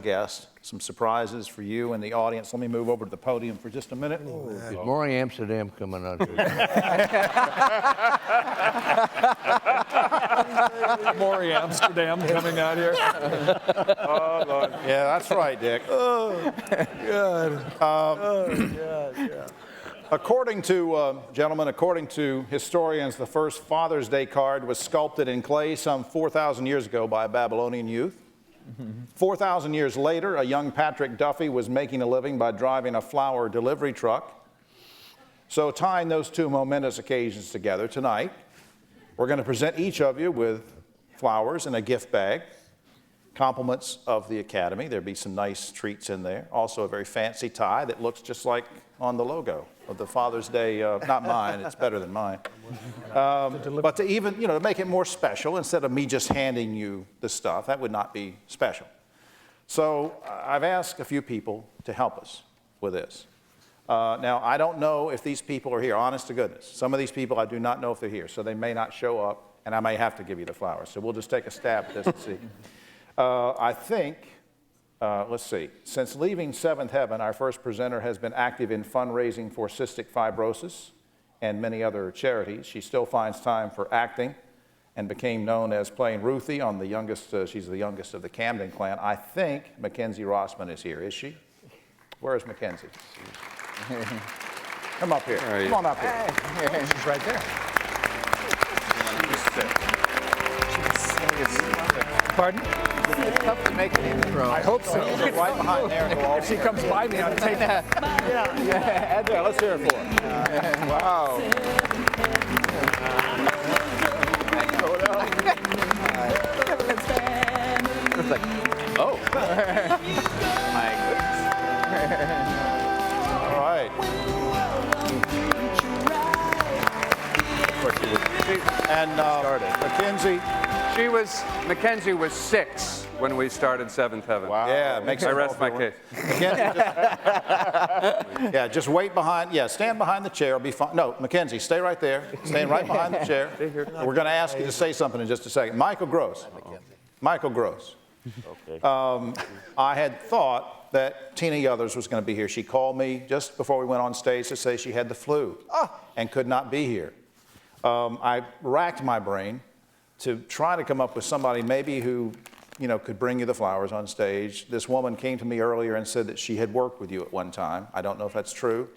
guests, some surprises for you and the audience. Let me move over to the podium for just a minute. Is Maury Amsterdam coming out here? Maury Amsterdam coming out here. Oh, Lord. Yeah, that's right, Dick. Oh, God. According to, gentlemen, according to historians, the first Father's Day card was sculpted in clay some 4,000 years ago by a Babylonian youth. 4,000 years later, a young Patrick Duffy was making a living by driving a flower delivery truck. So tying those two momentous occasions together tonight, we're going to present each of you with flowers and a gift bag, compliments of the Academy. There'll be some nice treats in there. Also a very fancy tie that looks just like on the logo of the Father's Day, not mine, it's better than mine. But to even, to make it more special, instead of me just handing you the stuff, that would not be special. So I've asked a few people to help us with this. Now, I don't know if these people are here, honest to goodness. Some of these people, I do not know if they're here, so they may not show up, and I may have to give you the flowers. So we'll just take a stab at this and see. I think, let's see, since leaving Seventh Heaven, our first presenter has been active in fundraising for cystic fibrosis and many other charities. She still finds time for acting and became known as playing Ruthie on the youngest, she's the youngest of the Camden clan. I think Mackenzie Rossman is here, is she? Where is Mackenzie? Come up here. Come on up here. Hey. She's right there. Pardon? It's tough to make an intro. I hope so. Right behind there. If she comes by me, I'll take that. Yeah, let's hear it for her. Wow. Oh. My goodness. All right. And Mackenzie was 6 when we started Seventh Heaven. Wow. Yeah, makes I it rest my case. Yeah, just wait behind. Yeah, stand behind the chair. It'll be fine. No, Mackenzie, stay right there. Stand right behind the chair. We're going to ask you to say something in just a second. Michael Gross. Michael Gross. Okay. I had thought that Tina Yothers was going to be here. She called me just before we went on stage to say she had the flu and could not be here. I racked my brain to try to come up with somebody maybe who, could bring you the flowers on stage. This woman came to me earlier and said that she had worked with you at one time. I don't know if that's true.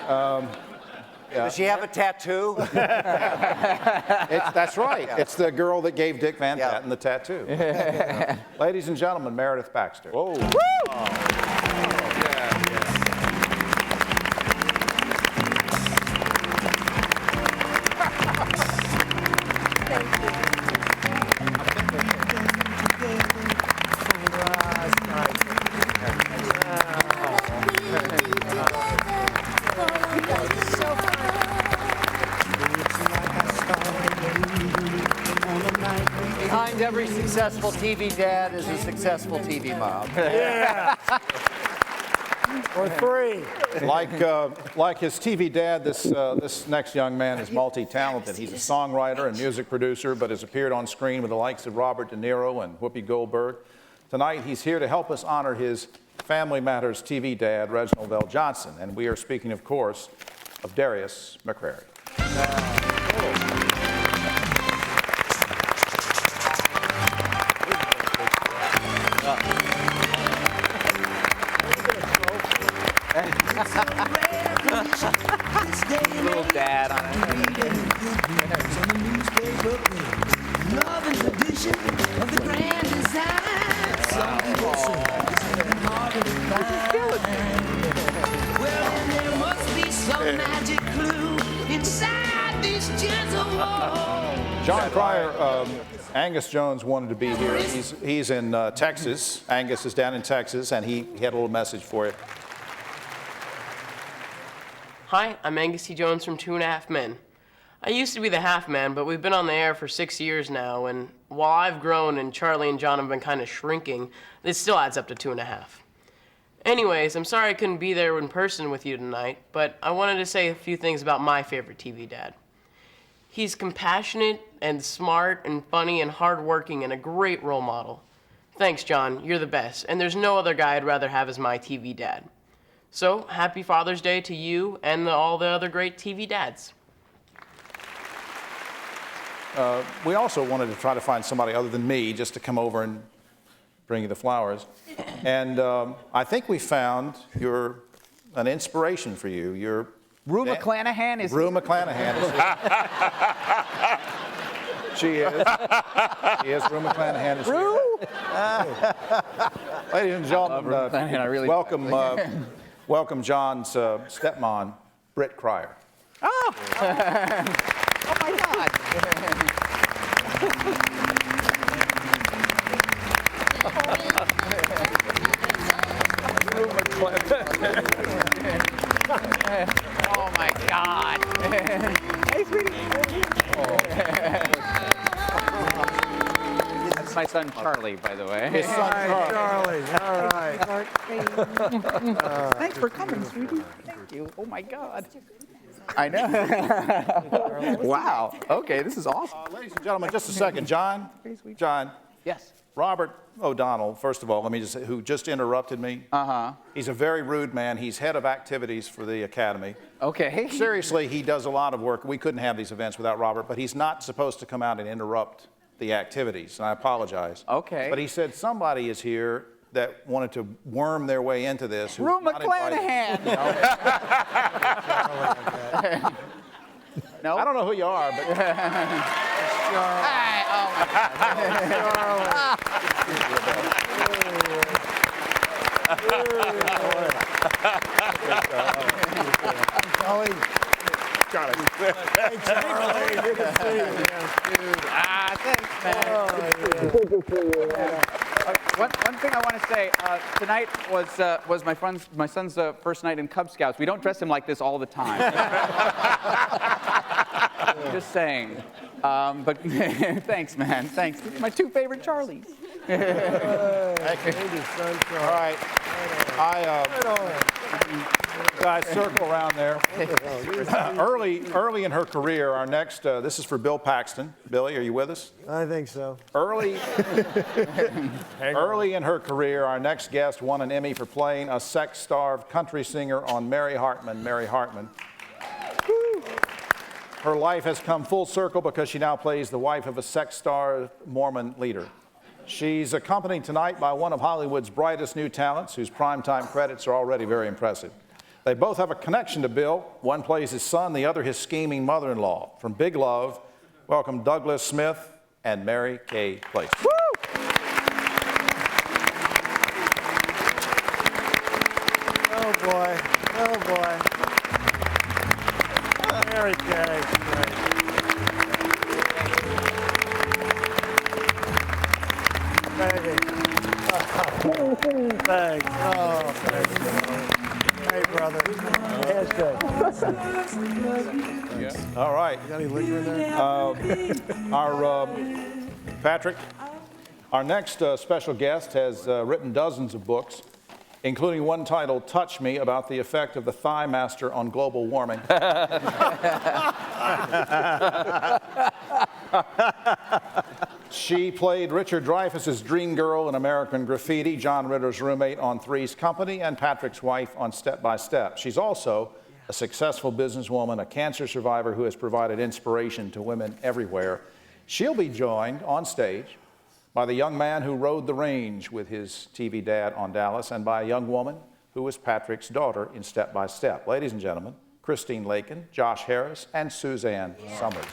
Does she have a tattoo? That's right. It's the girl that gave Dick Van Patten the tattoo. Ladies and gentlemen, Meredith Baxter. Whoa. successful TV dad is a successful TV mom. Yeah. Or 3. Like his TV dad, this next young man is multi-talented. He's a songwriter and music producer, but has appeared on screen with the likes of Robert De Niro and Whoopi Goldberg. Tonight, he's here to help us honor his Family Matters TV dad, Reginald L. Johnson. And we are speaking, of course, of Darius McCrary. Little dad on it. John Cryer, Angus Jones wanted to be here. He's in Texas. Angus is down in Texas, and he had a little message for you. Hi, I'm Angus T. Jones from 2.5 Men. I used to be the half man, but we've been on the air for 6 years now, and while I've grown and Charlie and John have been kind of shrinking, this still adds up to 2.5. Anyways, I'm sorry I couldn't be there in person with you tonight, but I wanted to say a few things about my favorite TV dad. He's compassionate and smart and funny and hardworking and a great role model. Thanks, John. You're the best, and there's no other guy I'd rather have as my TV dad. So, happy Father's Day to you and all the other great TV dads. We also wanted to try to find somebody other than me just to come over and bring you the flowers. And I think we found an inspiration for you. Rue McClanahan is Rue McClanahan is here. She is. She is. Rue McClanahan is here. Ladies and gentlemen, welcome John's stepmom, Britt Cryer. Oh! Oh my God! Oh my God! Hey, sweetie. That's my son Charlie, by the way. His son Charlie. All right. Thanks for coming, sweetie. Thank you. Oh my God. I know. Wow. Okay, this is awesome. Ladies and gentlemen, just a second. John? Yes. Robert O'Donnell, first of all, let me just say, who just interrupted me. Uh-huh. He's a very rude man. He's head of activities for the Academy. Okay. Seriously, he does a lot of work. We couldn't have these events without Robert, but he's not supposed to come out and interrupt the activities, and I apologize. Okay. But he said somebody is here that wanted to worm their way into this. Rue McClanahan! No? I don't know who you are, but... Hi. Oh my Charlie. Got it. Hey, Charlie. Good to see you, man. thanks, man. One thing I want to say, tonight was my son's first night in Cub Scouts. We don't dress him like this all the time. Just saying. But thanks, man. Thanks. These are my 2 favorite Charlies. Thank you. All right. Guys, circle around there. Early in her career, our next, this is for Bill Paxton. Billy, are you with us? I think so. Early in her career, our next guest won an Emmy for playing a sex-starved country singer on Mary Hartman. Mary Hartman. Her life has come full circle because she now plays the wife of a sex-starved Mormon leader. She's accompanied tonight by one of Hollywood's brightest new talents, whose primetime credits are already very impressive. They both have a connection to Bill. One plays his son, the other his scheming mother-in-law. From Big Love, welcome Douglas Smith and Mary Kay Place. Woo! Oh, boy. Oh, boy. Mary Kay. Baby. Thanks. Oh, thanks. Hey, brother. Handshake. All right. Got any liquor in there? Our Patrick, Our next special guest has written dozens of books, including one titled Touch Me, about the effect of the Thigh Master on global warming. She played Richard Dreyfuss's dream girl in American Graffiti, John Ritter's roommate on Three's Company, and Patrick's wife on Step by Step. She's also a successful businesswoman, a cancer survivor who has provided inspiration to women everywhere. She'll be joined on stage by the young man who rode the range with his TV dad on Dallas, and by a young woman who was Patrick's daughter in Step by Step. Ladies and gentlemen, Christine Lakin, Josh Harris, and Suzanne Summers.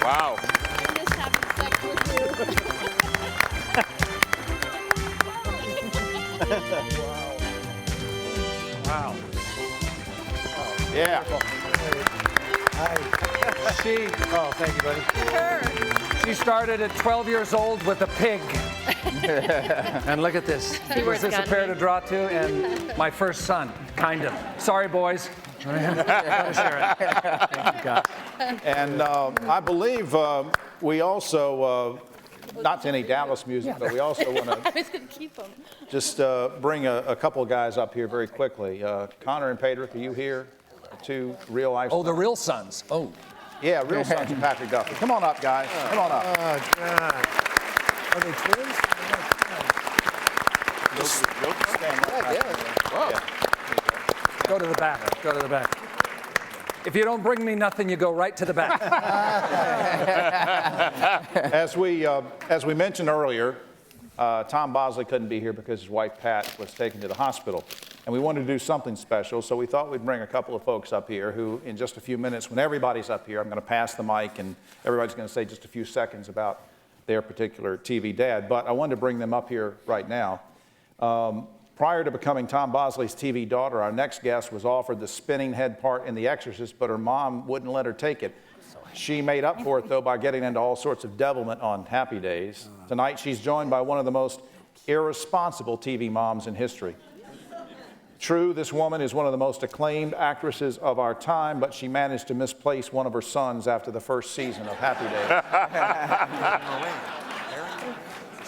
Wow. I'm just having sex with you. Wow. Yeah. Oh, thank you, buddy. She started at 12 years old with a pig. And look at this. See where Was it's this a gotten pair me? to draw to? And my first son, kind of. Sorry, boys. Gotta share it. Thank you, God. And I believe we also, not to any Dallas music, but we also want to I was going to keep them. just bring a couple of guys up here very quickly. Connor and Patrick, are you here? Two real life. Oh, the real sons. Oh. Yeah, real sons of Patrick Duffy. Come on up, guys. Come on up. Oh, God. Are they twins? Go to the back. Go to the back. If you don't bring me nothing, you go right to the back. As we mentioned earlier, Tom Bosley couldn't be here because his wife Pat was taken to the hospital. And we wanted to do something special, so we thought we'd bring a couple of folks up here who, in just a few minutes, when everybody's up here, I'm going to pass the mic and everybody's going to say just a few seconds about their particular TV dad. But I wanted to bring them up here right now. Prior to becoming Tom Bosley's TV daughter, our next guest was offered the spinning head part in The Exorcist, but her mom wouldn't let her take it. She made up for it, though, by getting into all sorts of devilment on Happy Days. Tonight, she's joined by one of the most irresponsible TV moms in history. True, this woman is one of the most acclaimed actresses of our time, but she managed to misplace one of her sons after the first season of Happy Days.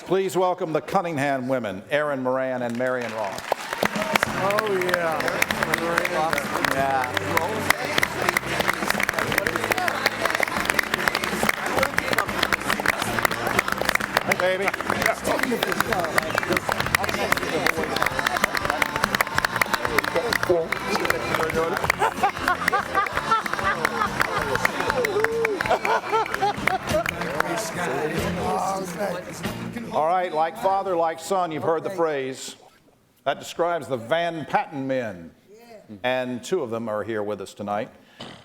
Please welcome the Cunningham women, Erin Moran and Marion Ross. Oh, yeah. Hey, baby. All right, like father, like son, you've heard the phrase. That describes the Van Patten men. And two of them are here with us tonight.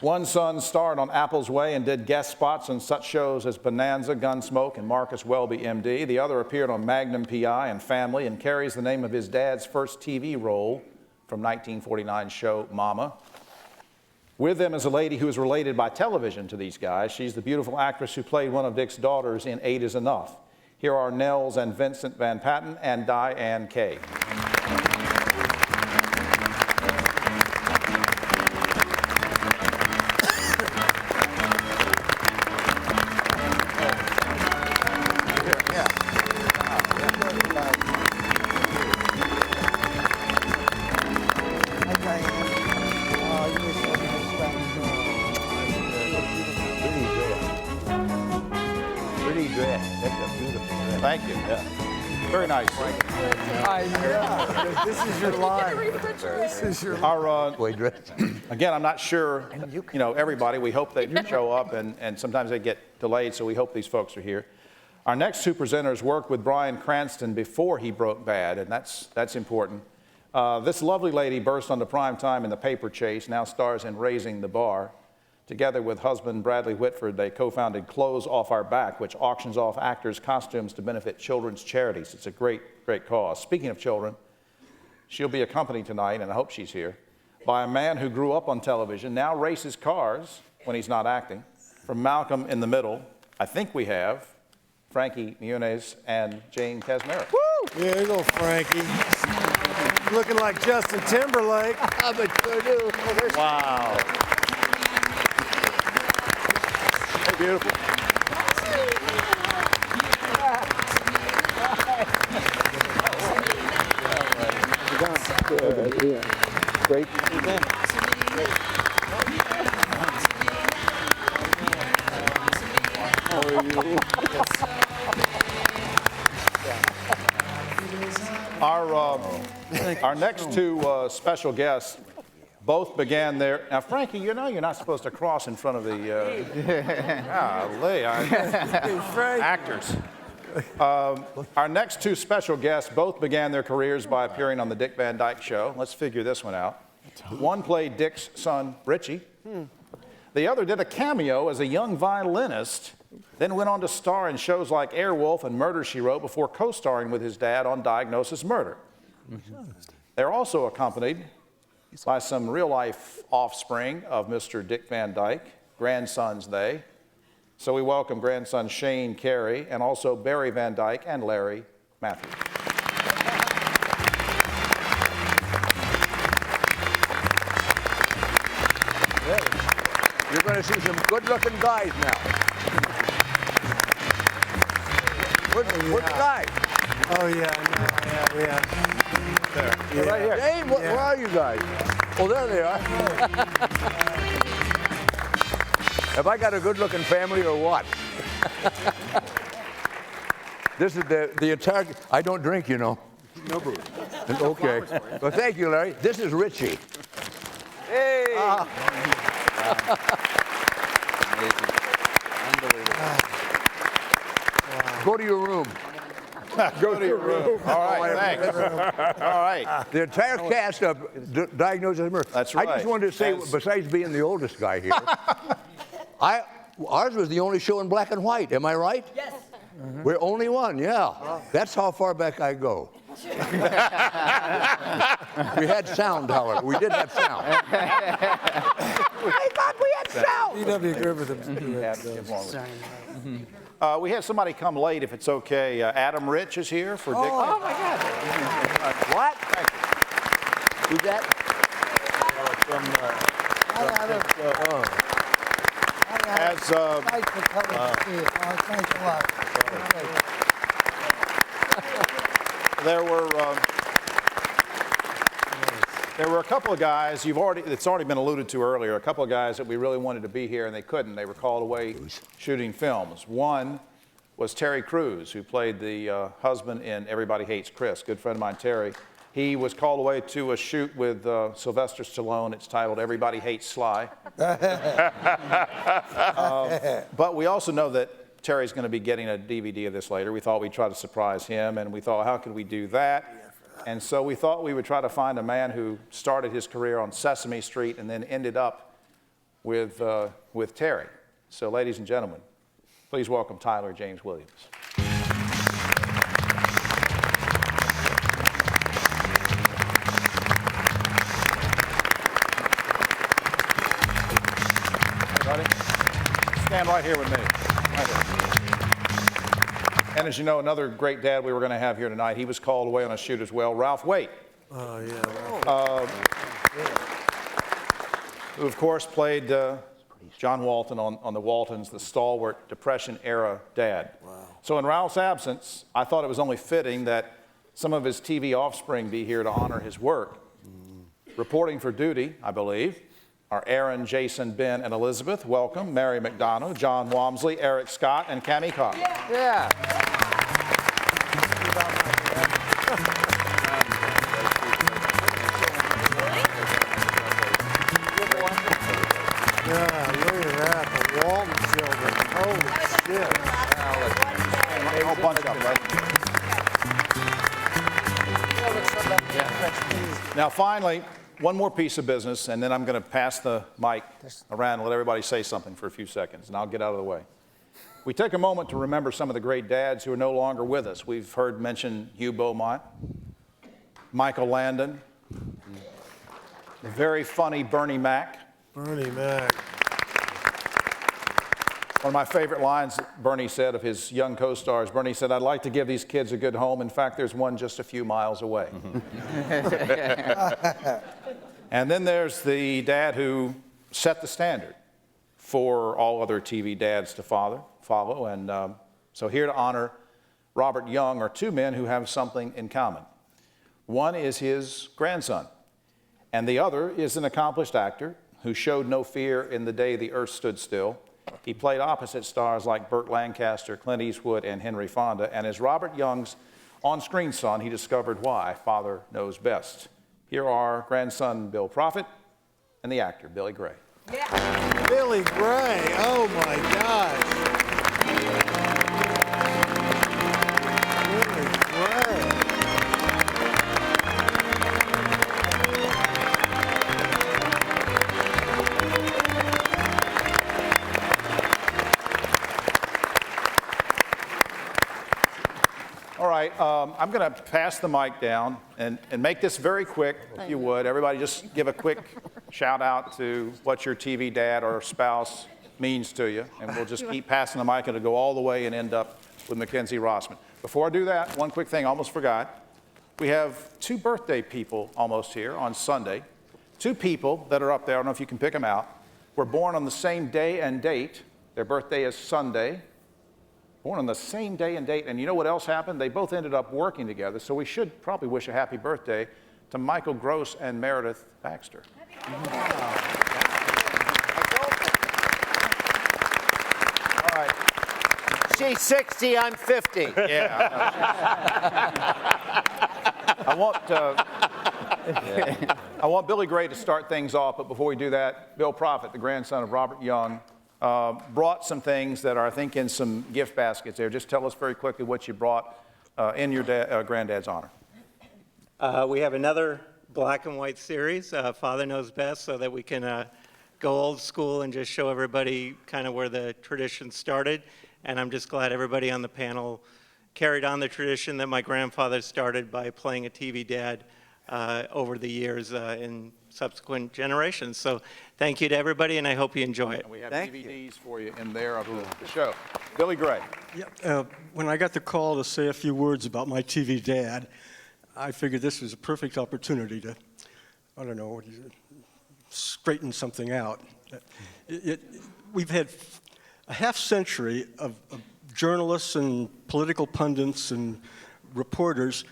One son starred on Apple's Way and did guest spots on such shows as Bonanza, Gunsmoke, and Marcus Welby, MD. The other appeared on Magnum PI and Family and carries the name of his dad's first TV role from 1949's show Mama. With them is a lady who is related by television to these guys. She's the beautiful actress who played one of Dick's daughters in 8 Is Enough. Here are Nels and Vincent Van Patten and Diane Kay. Pretty dress. That's a beautiful dress. Thank you. Very nice. This is your line. This is your Our, Boy dress. again, I'm not sure, everybody, we hope they show up, and sometimes they get delayed, so we hope these folks are here. Our next two presenters worked with Bryan Cranston before he broke bad, and that's important. This lovely lady burst onto prime time in The Paper Chase, now stars in Raising the Bar. Together with husband Bradley Whitford, they co-founded Clothes Off Our Back, which auctions off actors' costumes to benefit children's charities. It's a great, great cause. Speaking of children, She'll be accompanied tonight, and I hope she's here, by a man who grew up on television, now races cars when he's not acting. From Malcolm in the Middle, I think we have Frankie Muniz and Jane Kazmarek. Woo! Yeah, you go, Frankie. Looking like Justin Timberlake. Wow. Hey, beautiful. Great. How are you? Our next two special guests both began their. Now, Frankie, you know you're not supposed to cross in front of the. Actors. Our next two special guests both began their careers by appearing on the Dick Van Dyke Show. Let's figure this one out. One played Dick's son, Richie. The other did a cameo as a young violinist, then went on to star in shows like Airwolf and Murder, She Wrote before co-starring with his dad on Diagnosis Murder. They're also accompanied by some real-life offspring of Mr. Dick Van Dyke, grandsons they. So we welcome grandson Shane Carey and also Barry Van Dyke and Larry Matthews. You're going to see some good-looking guys now. Good guys. Oh, yeah, There. Yeah. Right here. Dave, where are you guys? Oh, there they are. Have I got a good-looking family or what? This is the entire. I don't drink, you know. No booze. Okay. Well, thank you, Larry. This is Richie. Hey. Amazing. Unbelievable. Go to your room. Go to your room. All right, thanks. All right. The entire cast of Diagnosis Murder. That's right. I just wanted to say, besides being the oldest guy here, ours was the only show in black and white. Am I right? Yes. Mm-hmm. We're only one, yeah. That's how far back I go. We had sound, however. We did have sound. I thought we had sound. E.W. Griffith. We had somebody come late, if it's okay. Adam Rich is here for Dick. Oh, my God. What? Thank you. Who's that? Thanks for coming to see us. Thanks a lot. There were a couple of guys, it's already been alluded to earlier, a couple of guys that we really wanted to be here and they couldn't. They were called away shooting films. One was Terry Crews, who played the husband in Everybody Hates Chris, good friend of mine, Terry. He was called away to a shoot with Sylvester Stallone. It's titled Everybody Hates Sly. But we also know that Terry's going to be getting a DVD of this later. We thought we'd try to surprise him, and we thought, how could we do that? And so we thought we would try to find a man who started his career on Sesame Street and then ended up with Terry. So ladies and gentlemen, please welcome Tyler James Williams. Everybody, stand right here with me. Right here. And as you know, another great dad we were going to have here tonight, he was called away on a shoot as well, Ralph Waite. Oh, yeah. Who, of course, played John Walton on The Waltons, the stalwart Depression-era dad. Wow. So in Ralph's absence, I thought it was only fitting that some of his TV offspring be here to honor his work. Reporting for duty, I believe, are Aaron, Jason, Ben, and Elizabeth. Welcome. Mary McDonough, John Walmsley, Eric Scott, and Cammie Cobb. Yeah. Yeah, look at that. The Walton children. Holy shit. I'll bunch up, right? Now, finally, one more piece of business, and then I'm going to pass the mic around and let everybody say something for a few seconds, and I'll get out of the way. We take a moment to remember some of the great dads who are no longer with us. We've heard mention Hugh Beaumont, Michael Landon, the very funny Bernie Mac. Bernie Mac. One of my favorite lines that Bernie said of his young co-stars, Bernie said, "I'd like to give these kids a good home. In fact, there's one just a few miles away." And then there's the dad who set the standard for all other TV dads to follow. And so here to honor Robert Young are two men who have something in common. One is his grandson, and the other is an accomplished actor who showed no fear in the day the earth stood still. He played opposite stars like Burt Lancaster, Clint Eastwood, and Henry Fonda. And as Robert Young's on-screen son, he discovered why Father Knows Best. Here are grandson Bill Prophet and the actor Billy Gray. Yeah. Billy Gray. Oh my gosh. Billy Gray. All right, I'm going to pass the mic down and make this very quick, if you would. Everybody just give a quick shout out to what your TV dad or spouse means to you. And we'll just keep passing the mic and it'll go all the way and end up with Mackenzie Rossman. Before I do that, one quick thing I almost forgot. We have two birthday people almost here on Sunday. Two people that are up there, I don't know if you can pick them out, were born on the same day and date. Their birthday is Sunday. Born on the same day and date, and you know what else happened? They both ended up working together, so we should probably wish a happy birthday to Michael Gross and Meredith Baxter. All right. She's 60, I'm 50. Yeah. I want Billy Gray to start things off, but before we do that, Bill Prophet, the grandson of Robert Young, brought some things that are, I think, in some gift baskets there. Just tell us very quickly what you brought in your granddad's honor. We have another black and white series, Father Knows Best, so that we can go old school and just show everybody kind of where the tradition started. And I'm just glad everybody on the panel carried on the tradition that my grandfather started by playing a TV dad over the years in subsequent generations. So thank you to everybody, and I hope you enjoy it. And we have DVDs for you in there of the show. Billy Gray. When I got the call to say a few words about my TV dad, I figured this was a perfect opportunity to, I don't know, straighten something out. We've had a half century of journalists and political pundits and reporters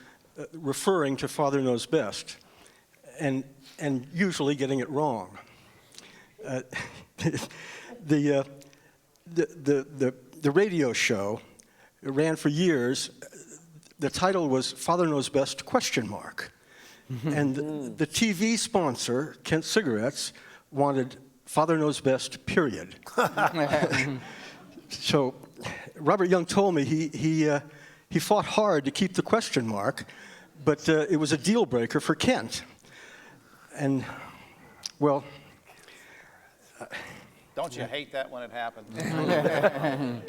referring to Father Knows Best, and usually getting it wrong. The radio show, it ran for years. The title was Father Knows Best ? And the TV sponsor, Kent Cigarettes, wanted Father Knows Best, period. So Robert Young told me he fought hard to keep the question mark, but it was a deal breaker for Kent. And, well... Don't you hate that when it happens?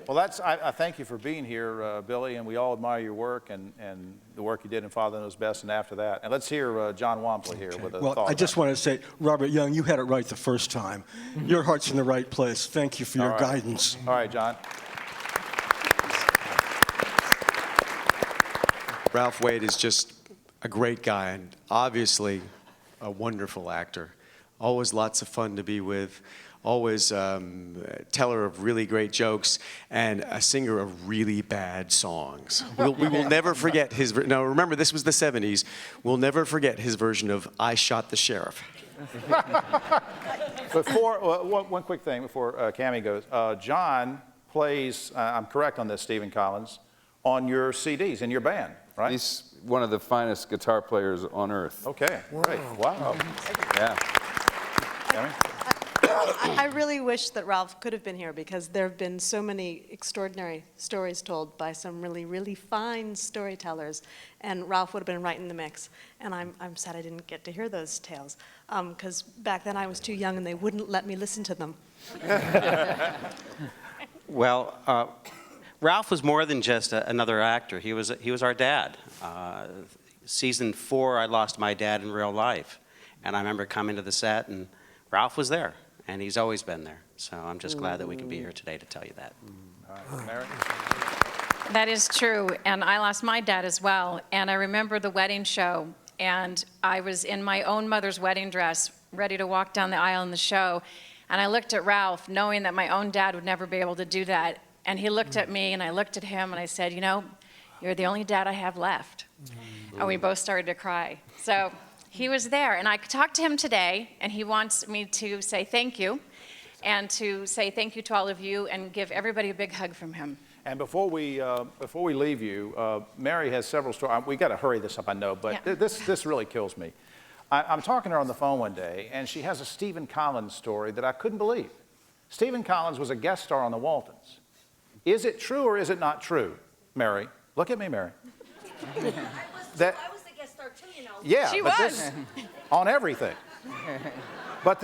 Well, I thank you for being here, Billy, and we all admire your work and the work you did in Father Knows Best and after that. And let's hear John Wampley here with a thought. Well, I just want to say, Robert Young, you had it right the first time. Your heart's in the right place. Thank you for your guidance. All right, John. Ralph Waite is just a great guy and obviously a wonderful actor. Always lots of fun to be with. Always a teller of really great jokes and a singer of really bad songs. We will never forget his, now remember this was the 70s, we'll never forget his version of I Shot the Sheriff. One quick thing before Cammie goes. John plays, I'm correct on this, Stephen Collins, on your CDs in your band, right? He's one of the finest guitar players on earth. Okay, great. Wow. Yeah. Cammie? I really wish that Ralph could have been here because there have been so many extraordinary stories told by some really, really fine storytellers, and Ralph would have been right in the mix. And I'm sad I didn't get to hear those tales because back then I was too young and they wouldn't let me listen to them. Well, Ralph was more than just another actor. He was our dad. season 4, I lost my dad in real life. And I remember coming to the set, and Ralph was there, and he's always been there. So I'm just glad that we could be here today to tell you that. Mary? That is true, and I lost my dad as well. And I remember the wedding show, and I was in my own mother's wedding dress, ready to walk down the aisle in the show. And I looked at Ralph, knowing that my own dad would never be able to do that. And he looked at me, and I looked at him, and I said, you know, you're the only dad I have left. And we both started to cry. So he was there, and I talked to him today, and he wants me to say thank you, and to say thank you to all of you, and give everybody a big hug from him. And before we leave you, Mary has several stories. We got to hurry this up, I know, but this really kills me. I'm talking to her on the phone one day, and she has a Stephen Collins story that I couldn't believe. Stephen Collins was a guest star on The Waltons. Is it true or is it not true, Mary? Look at me, Mary. I was the guest star too, you know. Yeah, she but was. This, on everything. But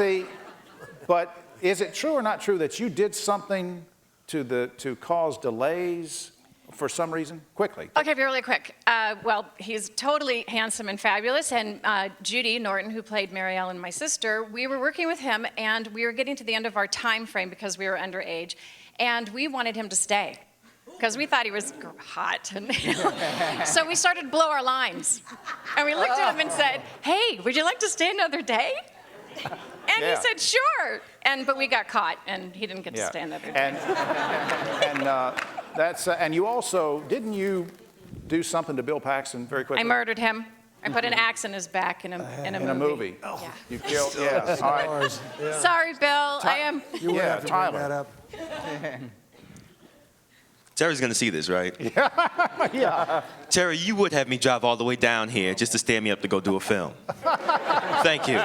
is it true or not true that you did something to cause delays for some reason? Quickly. Okay, really quick. Well, he's totally handsome and fabulous, and Judy Norton, who played Mary Ellen, my sister, we were working with him, and we were getting to the end of our time frame because we were underage, and we wanted him to stay because we thought he was hot. So we started to blow our lines, and we looked at him and said, hey, would you like to stay another day? And he said, sure. But we got caught, and he didn't get to stay another day. And you also, didn't you do something to Bill Paxton very quickly? I murdered him. I put an axe in his back in a movie. Oh. Yeah. You killed, yeah. All right. Sorry, Bill. I am. You would have to bring that up. Terry's gonna see this, right? Yeah. Terry, you would have me drive all the way down here just to stand me up to go do a film. Thank you.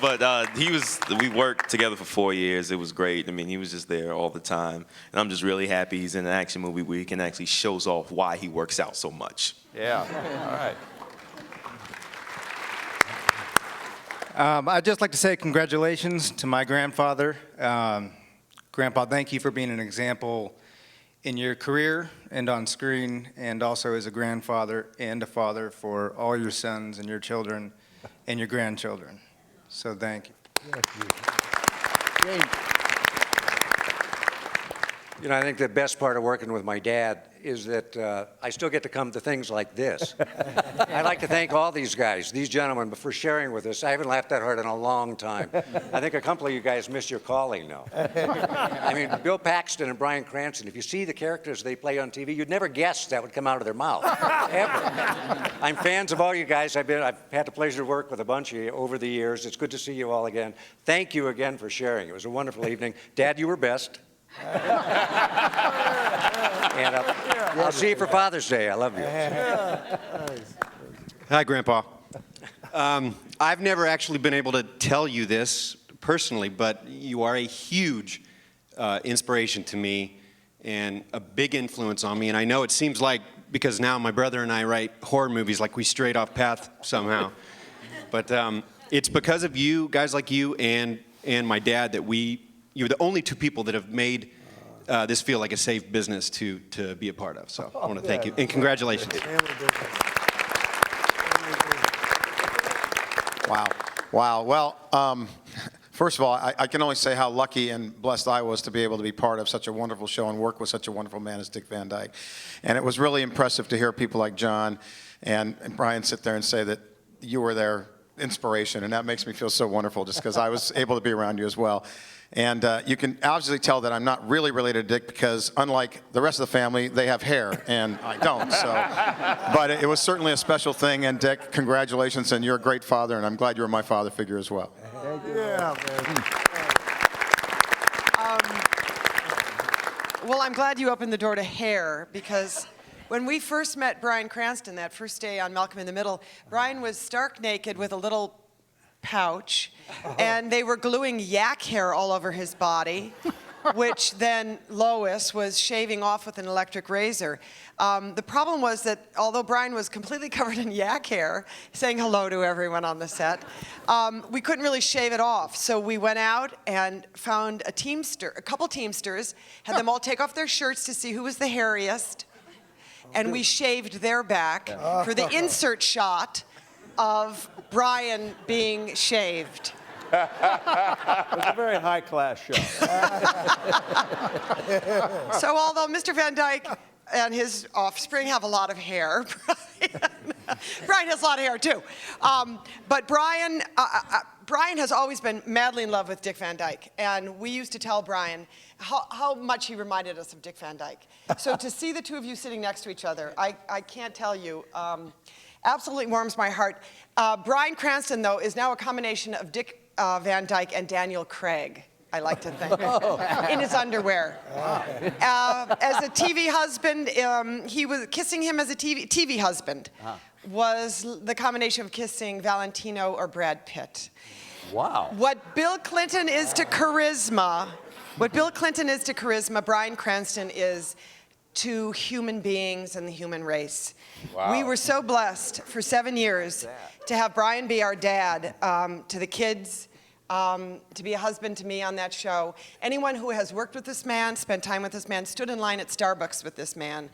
But we worked together for 4 years. It was great. I mean, he was just there all the time. And I'm just really happy he's in an action movie where he can actually shows off why he works out so much. Yeah, all right. I'd just like to say congratulations to my grandfather. Grandpa, thank you for being an example in your career and on screen, and also as a grandfather and a father for all your sons and your children and your grandchildren. So thank you. You know, I think the best part of working with my dad is that I still get to come to things like this. I'd like to thank all these guys, these gentlemen, for sharing with us. I haven't laughed that hard in a long time. I think a couple of you guys missed your calling now. I mean, Bill Paxton and Bryan Cranston, if you see the characters they play on TV, you'd never guess that would come out of their mouth, ever. I'm fans of all you guys. I've had the pleasure to work with a bunch of you over the years. It's good to see you all again. Thank you again for sharing. It was a wonderful evening. Dad, you were best. And I'll see you for Father's Day. I love you. Hi, Grandpa. I've never actually been able to tell you this personally, but you are a huge inspiration to me and a big influence on me. And I know it seems like, because now my brother and I write horror movies, like we strayed off path somehow. But it's because of you, guys like you, and my dad that you're the only two people that have made this feel like a safe business to be a part of. So I want to thank you, and congratulations. Wow. Well, first of all, I can only say how lucky and blessed I was to be able to be part of such a wonderful show and work with such a wonderful man as Dick Van Dyke. And it was really impressive to hear people like John and Brian sit there and say that you were their inspiration, and that makes me feel so wonderful just because I was able to be around you as well. And you can obviously tell that I'm not really related to Dick because, unlike the rest of the family, they have hair, and I don't. So, but it was certainly a special thing. And Dick, congratulations, and you're a great father, and I'm glad you were my father figure as well. Yeah, Well, I'm glad you opened the door to hair, because when we first met Bryan Cranston that first day on Malcolm in the Middle, Bryan was stark naked with a little pouch, and they were gluing yak hair all over his body, which then Lois was shaving off with an electric razor. The problem was that although Bryan was completely covered in yak hair, saying hello to everyone on the set, we couldn't really shave it off. So we went out and found a couple teamsters, had them all take off their shirts to see who was the hairiest. and we shaved their back for the insert shot of Brian being shaved. It was a very high-class show. So although Mr. Van Dyke and his offspring have a lot of hair, Brian has a lot of hair too. But Brian has always been madly in love with Dick Van Dyke, and we used to tell Brian how much he reminded us of Dick Van Dyke. So to see the two of you sitting next to each other, I can't tell you, absolutely warms my heart. Bryan Cranston, though, is now a combination of Dick Van Dyke and Daniel Craig, I like to think, in his underwear. As a TV husband, he was kissing him as a TV husband. Was the combination of kissing Valentino or Brad Pitt. Wow. What Bill Clinton is to charisma, Bryan Cranston is to human beings and the human race. Wow. We were so blessed for 7 years to have Brian be our dad to the kids, to be a husband to me on that show. Anyone who has worked with this man, spent time with this man, stood in line at Starbucks with this man,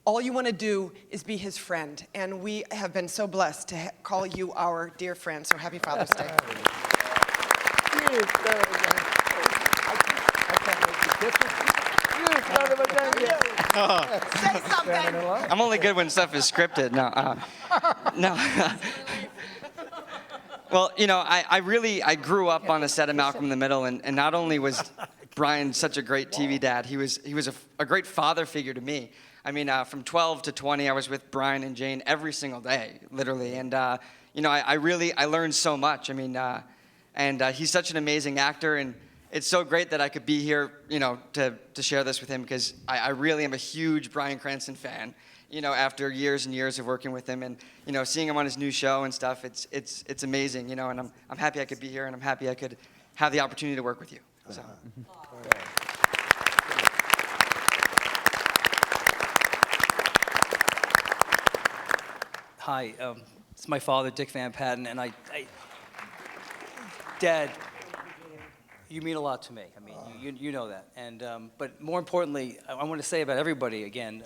all you want to do is be his friend. And we have been so blessed to call you our dear friend. So happy Father's Day. Say something. I'm only good when stuff is scripted. No. Well, you know, I grew up on a set of Malcolm in the Middle, and not only was Brian such a great TV dad, he was a great father figure to me. I mean, from 12 to 20, I was with Brian and Jane every single day, literally, and you know, I learned so much. I mean, and he's such an amazing actor, and it's so great that I could be here, you know, to share this with him, because I really am a huge Bryan Cranston fan. You know, after years and years of working with him, and you know, seeing him on his new show and stuff, it's amazing. You know, and I'm happy I could be here, and I'm happy I could have the opportunity to work with you. So. Hi, it's my father, Dick Van Patten, and Dad, you mean a lot to me. I mean, you know that. And but more importantly, I want to say about everybody again.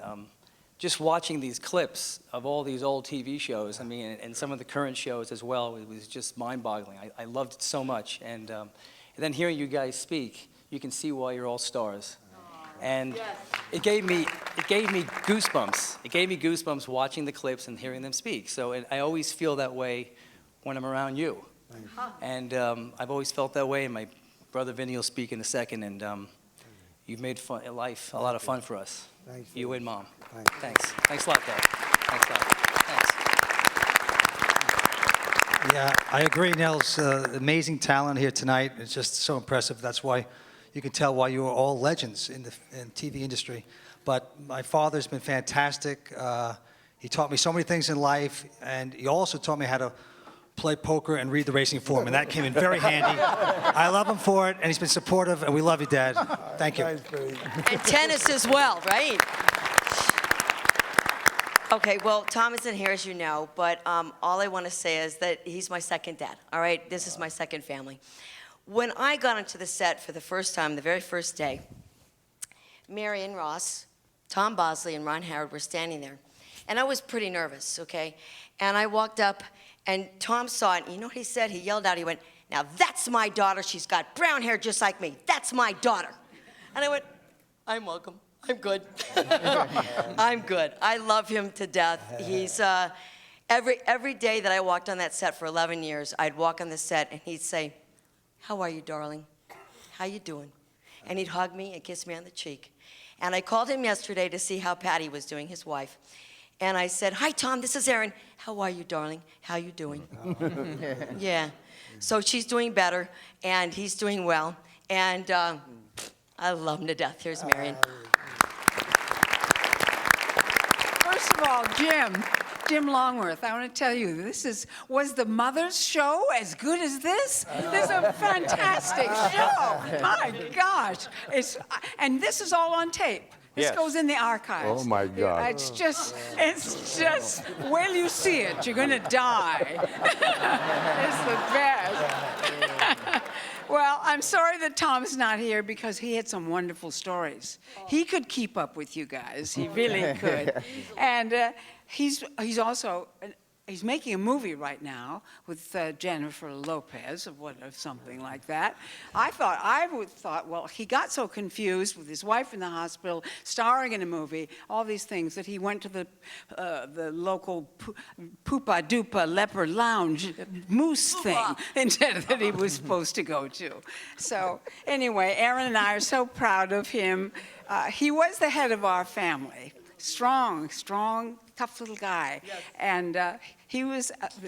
Just watching these clips of all these old TV shows, I mean, and some of the current shows as well, it was just mind-boggling. I loved it so much, and then hearing you guys speak, you can see why you're all stars. And it gave me goosebumps. It gave me goosebumps watching the clips and hearing them speak. So I always feel that way when I'm around you. And I've always felt that way, and my brother Vinny will speak in a second, and you've made life a lot of fun for us. Thanks. You and Mom. Thanks. Thanks a lot, Dad. Thanks a lot. Thanks. Yeah, I agree, Nels. Amazing talent here tonight. It's just so impressive. That's why you can tell why you are all legends in the TV industry. But my father's been fantastic. He taught me so many things in life, and he also taught me how to play poker and read the racing form, and that came in very handy. I love him for it, and he's been supportive, and we love you, Dad. Thank you. And tennis as well, right? Okay, well, Tom isn't here, as you know, but all I want to say is that he's my second dad, all right? This is my second family. When I got onto the set for the first time, the very first day, Marion Ross, Tom Bosley, and Ron Howard were standing there. And I was pretty nervous, okay? And I walked up, and Tom saw it, and you know what he said? He yelled out, he went, "Now that's my daughter. She's got brown hair just like me. That's my daughter." And I went, "I'm welcome. I'm good." I'm good. I love him to death. He's, every day that I walked on that set for 11 years, I'd walk on the set, and he'd say, "How are you, darling? How you doing?" And he'd hug me and kiss me on the cheek. And I called him yesterday to see how Patty was doing, his wife. And I said, "Hi, Tom, this is Erin. How are you, darling? How you doing?" Yeah. So she's doing better, and he's doing well. And I love him to death. Here's Marion. First of all, Jim Longworth, I want to tell you, was the Mother's Show as good as this? This is a fantastic show. My gosh. And this is all on tape. This Yes. goes in the archives. Oh, my God. It's just, well, you see it, you're going to die. It's the best. Well, I'm sorry that Tom's not here because he had some wonderful stories. He could keep up with you guys. He really could. And he's also he's making a movie right now with Jennifer Lopez or something like that. I thought, well, he got so confused with his wife in the hospital, starring in a movie, all these things, that he went to the local Poopa Doopa Leopard Lounge moose thing instead of that he was supposed to go to. So anyway, Aaron and I are so proud of him. He was the head of our family. Strong, tough little guy. Yes. And he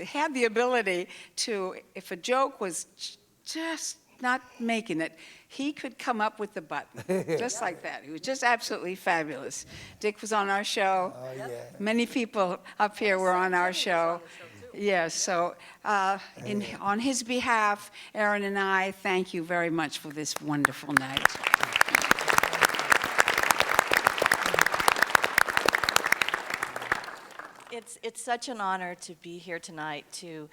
had the ability to, if a joke was just not making it, he could come up with the button, just like that. He was just absolutely fabulous. Dick was on our show. Oh, yeah. Many people up here were on our show. Yes, so on his behalf, Aaron and I thank you very much for this wonderful night. It's such an honor to be here tonight to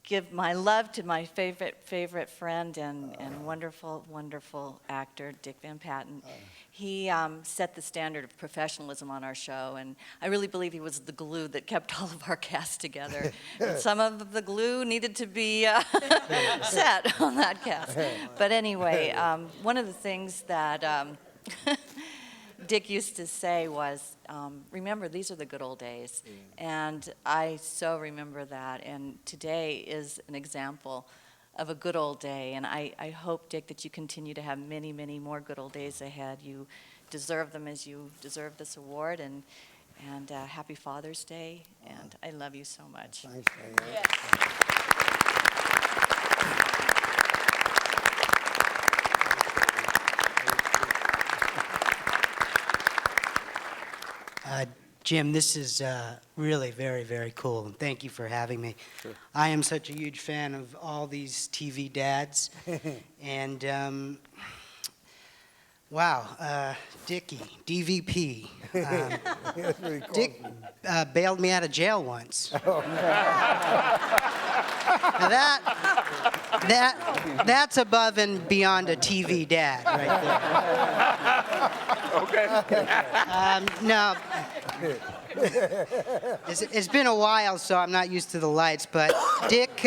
give my love to my favorite friend and wonderful actor, Dick Van Patten. He set the standard of professionalism on our show, and I really believe he was the glue that kept all of our cast together. And some of the glue needed to be set on that cast. But anyway, one of the things that Dick used to say was, remember, these are the good old days. And I so remember that. And today is an example of a good old day. And I hope, Dick, that you continue to have many, many more good old days ahead. You deserve them as you deserve this award. And happy Father's Day. And I love you so much. Thanks, yes. Jim, this is really very, very cool, and thank you for having me. Sure. I am such a huge fan of all these TV dads, and wow, Dickie, DVP. Really cool. Dick bailed me out of jail once. Now that's above and beyond a TV dad right there. Okay. No. It's been a while, so I'm not used to the lights, but Dick,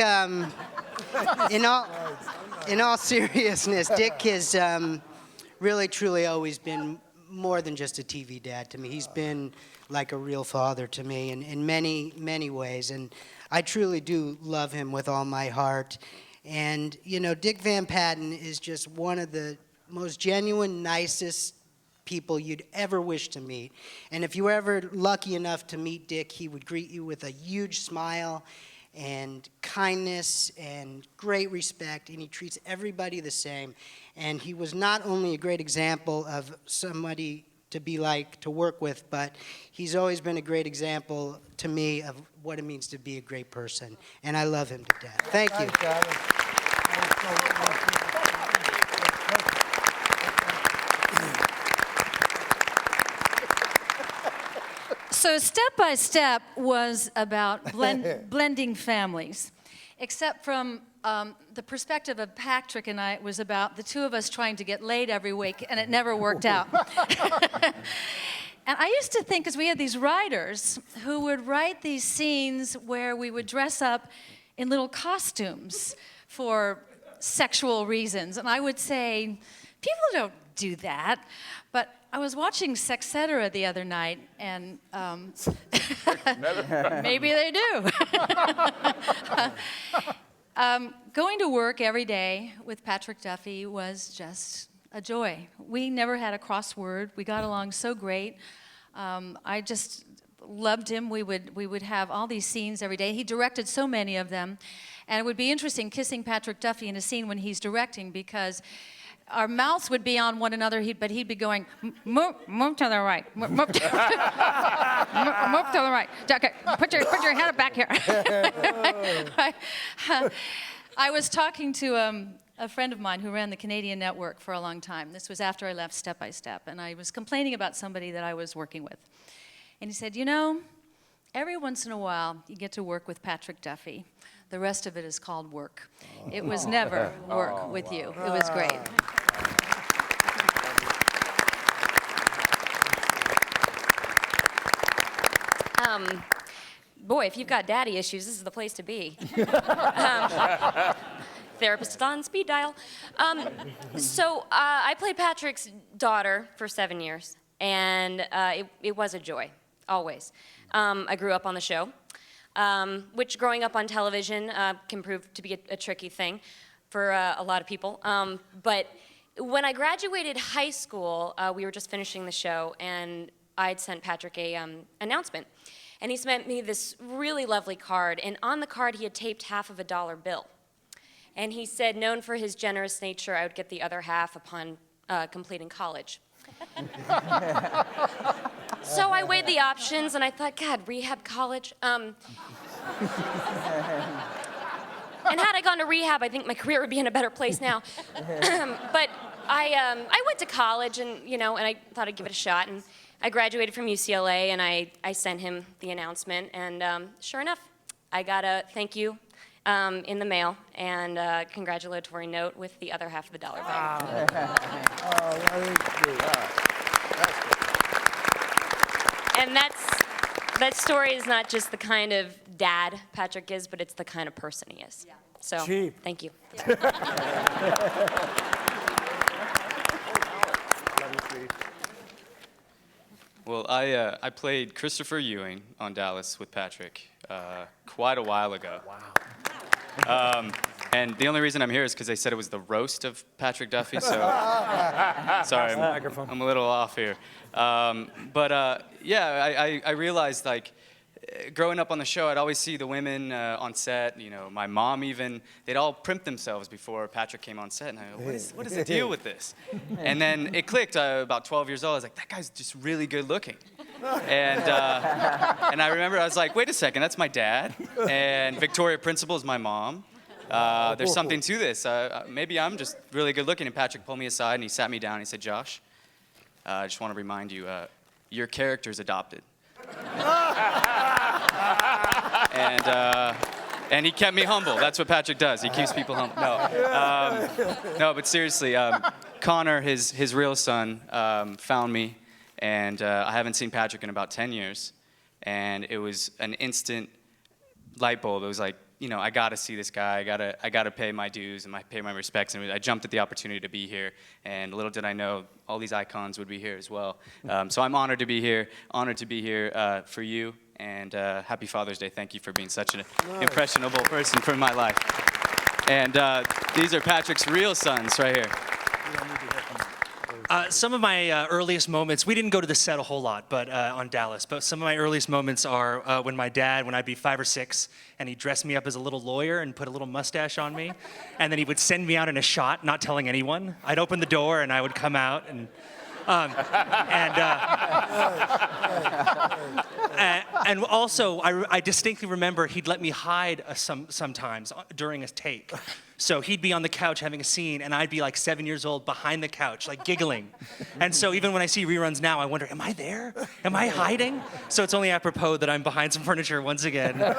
in all seriousness, Dick has really, truly always been more than just a TV dad to me. He's been like a real father to me in many, many ways, and I truly do love him with all my heart. And, you know, Dick Van Patten is just one of the most genuine, nicest people you'd ever wish to meet. And if you were ever lucky enough to meet Dick, he would greet you with a huge smile and kindness and great respect, and he treats everybody the same. And he was not only a great example of somebody to be like, to work with, but he's always been a great example to me of what it means to be a great person. And I love him to death. Thank you. So Step by Step was about blending families, except from the perspective of Patrick and I, it was about the two of us trying to get laid every week, and it never worked out. And I used to think, because we had these writers who would write these scenes where we would dress up in little costumes for sexual reasons, and I would say, people don't do that. But I was watching Sexcetera the other night, and maybe they do. Going to work every day with Patrick Duffy was just a joy. We never had a crossword. We got along so great. I just loved him. We would have all these scenes every day. He directed so many of them. And it would be interesting kissing Patrick Duffy in a scene when he's directing, because our mouths would be on one another, but he'd be going, move to the right, move to the right. Okay, put your head back here. I was talking to a friend of mine who ran the Canadian network for a long time. This was after I left Step by Step, and I was complaining about somebody that I was working with. And he said, you know, Every once in a while, you get to work with Patrick Duffy. The rest of it is called work. It was never work with you. It was great. Boy, if you've got daddy issues, this is the place to be. Therapist on speed dial. I played Patrick's daughter for 7 years, and it was a joy, always. I grew up on the show, which growing up on television can prove to be a tricky thing for a lot of people. But when I graduated high school, we were just finishing the show, and I'd sent Patrick a announcement. And he sent me this really lovely card, and on the card he had taped half of a dollar bill. And he said, known for his generous nature, I would get the other half upon completing college. So I weighed the options, and I thought, God, rehab college? And had I gone to rehab, I think my career would be in a better place now. But I went to college, and and I thought I'd give it a shot. And I graduated from UCLA, and I sent him the announcement. And sure enough, I got a thank you in the mail and a congratulatory note with the other half of the dollar bill. And that story is not just the kind of dad Patrick is, but it's the kind of person he is. Yeah. So, thank you. Well, I played Christopher Ewing on Dallas with Patrick quite a while ago. Wow. And the only reason I'm here is because they said it was the roast of Patrick Duffy, so sorry, I'm a little off here. Yeah, I realized, like, growing up on the show, I'd always see the women on set, my mom even, they'd all primp themselves before Patrick came on set, and I go, what is the deal with this? And then it clicked, about 12 years old, I was like, that guy's just really good looking. And I remember I was like, wait a second, that's my dad, and Victoria Principal is my mom. There's something to this. Maybe I'm just really good looking. And Patrick pulled me aside and he sat me down and he said, Josh, I just want to remind you, your character's adopted. And he kept me humble. That's what Patrick does. He keeps people humble. No, but seriously, Connor, his real son, found me, and I haven't seen Patrick in about 10 years. And it was an instant light bulb. It was like, I got to see this guy. I got to pay my dues and pay my respects. And I jumped at the opportunity to be here. And little did I know, all these icons would be here as well. So I'm honored to be here. Honored to be here for you. And happy Father's Day. Thank you for being such an impressionable person for my life. And these are Patrick's real sons right here. Some of my earliest moments, we didn't go to the set a whole lot, but on Dallas, but some of my earliest moments are when my dad, when I'd be 5 or 6, and he'd dress me up as a little lawyer and put a little mustache on me, and then he would send me out in a shot, not telling anyone. I'd open the door and I would come out, and also, I distinctly remember he'd let me hide sometimes during a take. So he'd be on the couch having a scene, and I'd be like 7 years old behind the couch, like giggling. And so even when I see reruns now, I wonder, am I there? Am I hiding? So it's only apropos that I'm behind some furniture once again. But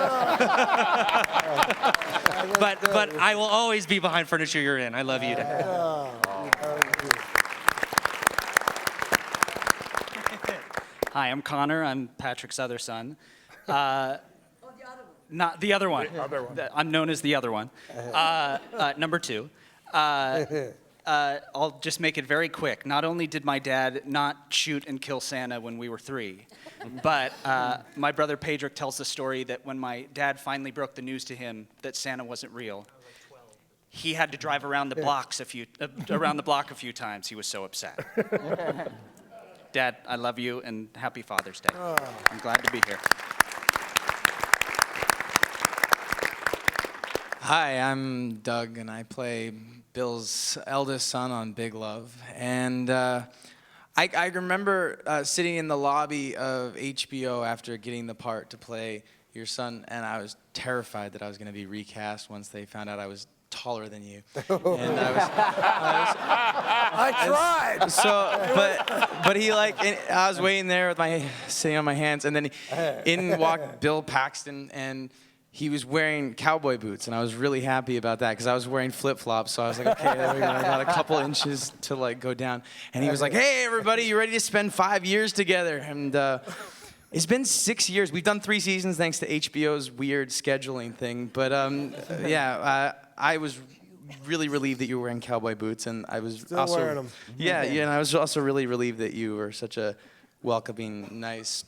I will always be behind furniture you're in. I love you, Dad. Hi, I'm Connor. I'm Patrick's other son. Not the other one. I'm known as the other one. Number 2. I'll just make it very quick. Not only did my dad not shoot and kill Santa when we were 3, but my brother Pedrick tells the story that when my dad finally broke the news to him that Santa wasn't real, he had to drive around the block a few times. He was so upset. Dad, I love you, and happy Father's Day. I'm glad to be here. Hi, I'm Doug, and I play Bill's eldest son on Big Love. And I remember sitting in the lobby of HBO after getting the part to play your son, and I was terrified that I was going to be recast once they found out I was taller than you. And I tried. But he I was waiting there with sitting on my hands, and then in walked Bill Paxton, and he was wearing cowboy boots, and I was really happy about that because I was wearing flip-flops. So I was like, okay, there we go. I got a couple inches to go down. And he was like, hey, everybody, you ready to spend 5 years together? And it's been 6 years. We've done 3 seasons thanks to HBO's weird scheduling thing. But I was really relieved that you were wearing cowboy boots, and I was Still also wearing them. Yeah, and I was also really relieved that you were such a welcoming, nice,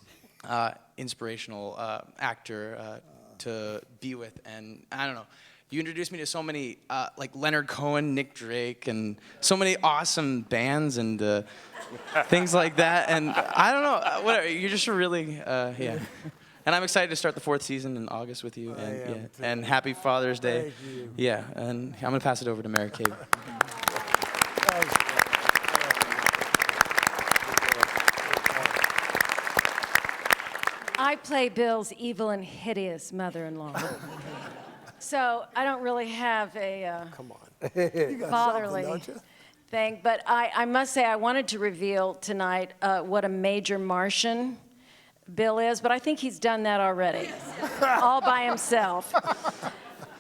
inspirational actor to be with. And I don't know, you introduced me to so many like Leonard Cohen, Nick Drake, and so many awesome bands and things like that. And I don't know, whatever. You're just really yeah. And I'm excited to start the 4th season in August with you. And happy Father's Day. Thank you. Yeah, and I'm gonna pass it over to Mary Kay. I play Bill's evil and hideous mother-in-law. So I don't really have a Come on. fatherly don't you? thing. But I must say I wanted to reveal tonight what a major Martian Bill is, but I think he's done that already, all by himself.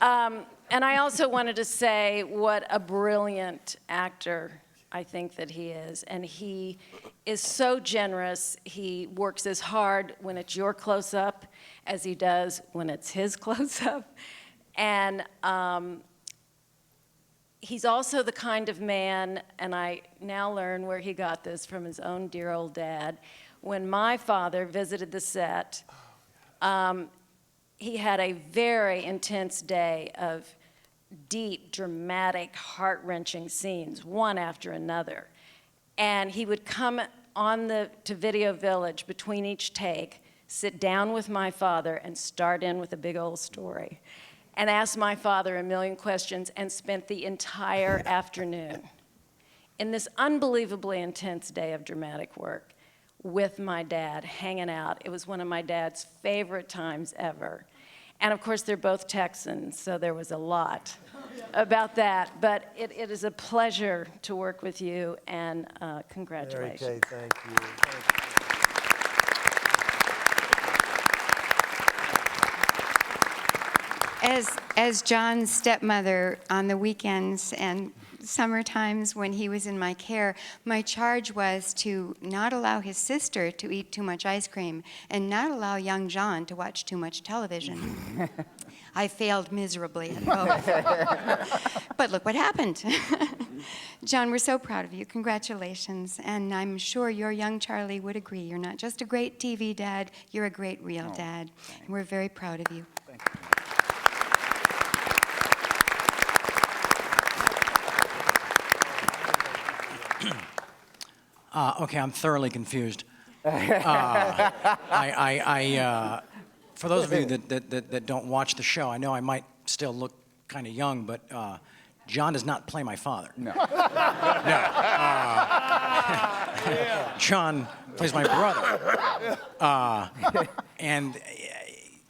And I also wanted to say what a brilliant actor I think that he is. And he is so generous. He works as hard when it's your close-up as he does when it's his close-up. And he's also the kind of man, and I now learn where he got this from his own dear old dad. When my father visited the set, he had a very intense day of deep, dramatic, heart-wrenching scenes, one after another. And he would come to Video Village between each take, sit down with my father, and start in with a big old story, and ask my father a million questions, and spent the entire afternoon in this unbelievably intense day of dramatic work with my dad, hanging out. It was one of my dad's favorite times ever. And of course, they're both Texans, so there was a lot about that. But it is a pleasure to work with you, and congratulations. Mary Kay, thank you. As John's stepmother, on the weekends and summer times when he was in my care, my charge was to not allow his sister to eat too much ice cream and not allow young John to watch too much television. I failed miserably at both. But look what happened. John, we're so proud of you. Congratulations. And I'm sure your young Charlie would agree. You're not just a great TV dad, you're a great real dad. And we're very proud of you. Thank you. Okay, I'm thoroughly confused. For those of you that don't watch the show, I know I might still look kind of young, but John does not play my father. No. No. John plays my brother. And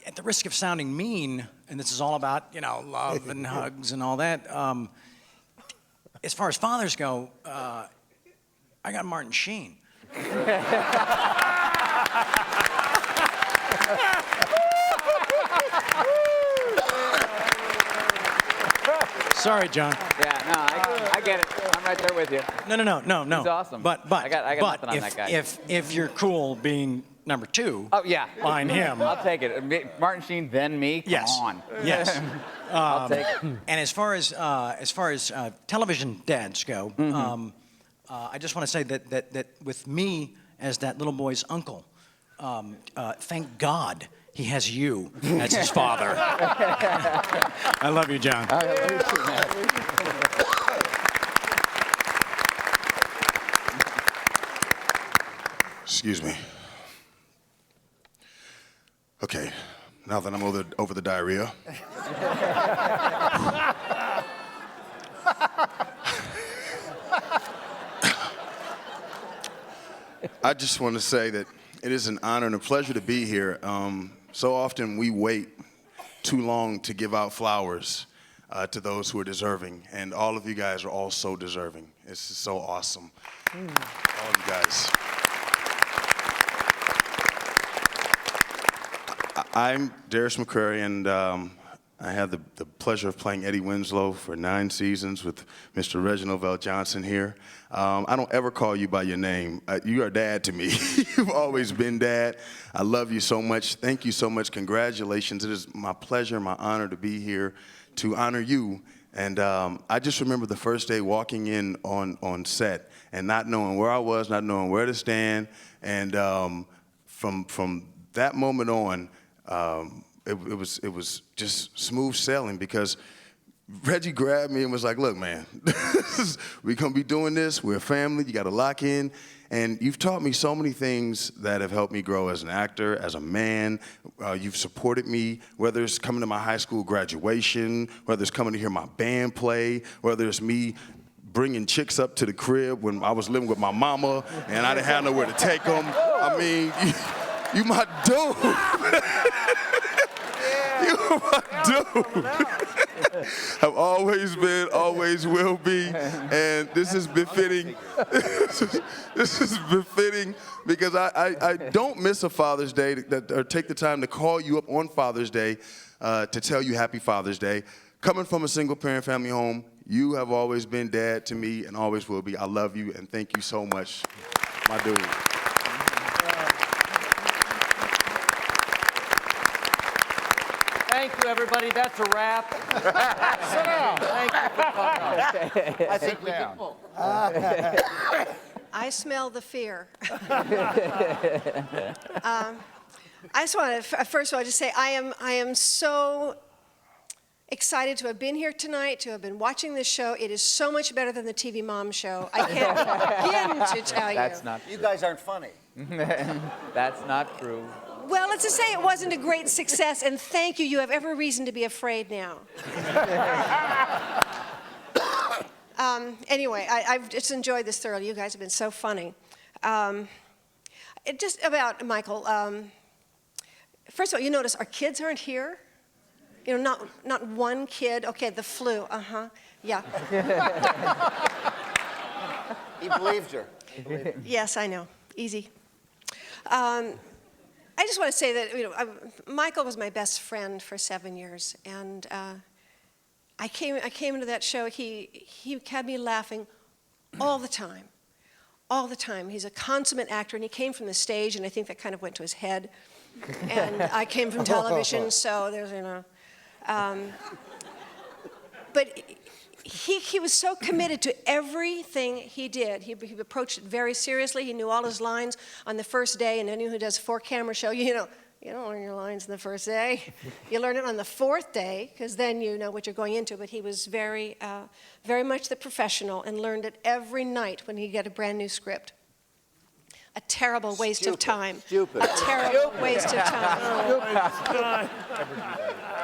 at the risk of sounding mean, and this is all about, love and hugs and all that, as far as fathers go, I got Martin Sheen. Sorry, John. Yeah, no, I get it. I'm right there with you. No. He's awesome. But I got nothing on that guy. if you're cool being number 2, oh yeah, behind him, I'll take it. Martin Sheen, then me. Come on. Yes. I'll take it. And as far as television dads go, I just want to say that with me as that little boy's uncle, thank God he has you as his father. I love you, John. I love you too, man. Excuse me. Okay, now that I'm over the diarrhea. I just want to say that it is an honor and a pleasure to be here. So often we wait too long to give out flowers. to those who are deserving. And all of you guys are all so deserving. It's just so awesome. All of you guys. I'm Darius McCrary, and I had the pleasure of playing Eddie Winslow for 9 seasons with Mr. Reginald Vell Johnson here. I don't ever call you by your name. You are Dad to me. You've always been Dad. I love you so much. Thank you so much. Congratulations. It is my pleasure, my honor to be here to honor you. And I just remember the first day walking in on set and not knowing where I was, not knowing where to stand. And from that moment on, it was just smooth sailing, because Reggie grabbed me and was like, look, man, we're going to be doing this. We're a family. You got to lock in. And you've taught me so many things that have helped me grow as an actor, as a man. You've supported me, whether it's coming to my high school graduation, whether it's coming to hear my band play, whether it's me bringing chicks up to the crib when I was living with my mama and I didn't have nowhere to take them. I mean, you my dude. You my dude. I've always been, always will be, and this is befitting. This is befitting because I don't miss a Father's Day or take the time to call you up on Father's Day to tell you Happy Father's Day. Coming from a single-parent family home, you have always been Dad to me and always will be. I love you, and thank you so much, my dude. Thank you, everybody. That's a wrap. Sit down. Thank you for coming. I think we can pull. I smell the fear. I just want to, first of all, just say I am so excited to have been here tonight, to have been watching this show. It is so much better than the TV Mom show. I can't begin to tell you. That's not true. You guys aren't funny. That's not true. Well, let's just say it wasn't a great success, and thank you. You have every reason to be afraid now. Anyway, I've just enjoyed this thoroughly. You guys have been so funny. Just about Michael. First of all, you notice our kids aren't here. You know, not one kid. Okay, the flu. Yeah. He believed her. Yes, I know. Easy. I just want to say that Michael was my best friend for 7 years, and I came into that show. He had me laughing all the time, all the time. He's a consummate actor, and he came from the stage, and I think that kind of went to his head. And I came from television, so there's but he was so committed to everything he did. He approached it very seriously. He knew all his lines on the first day, and anyone who does a 4-camera show, you don't learn your lines on the first day. You learn it on the 4th day, because then you know what you're going into. But he was very much the professional and learned it every night when he'd get a brand new script. A terrible waste of time. Stupid. A terrible waste of time.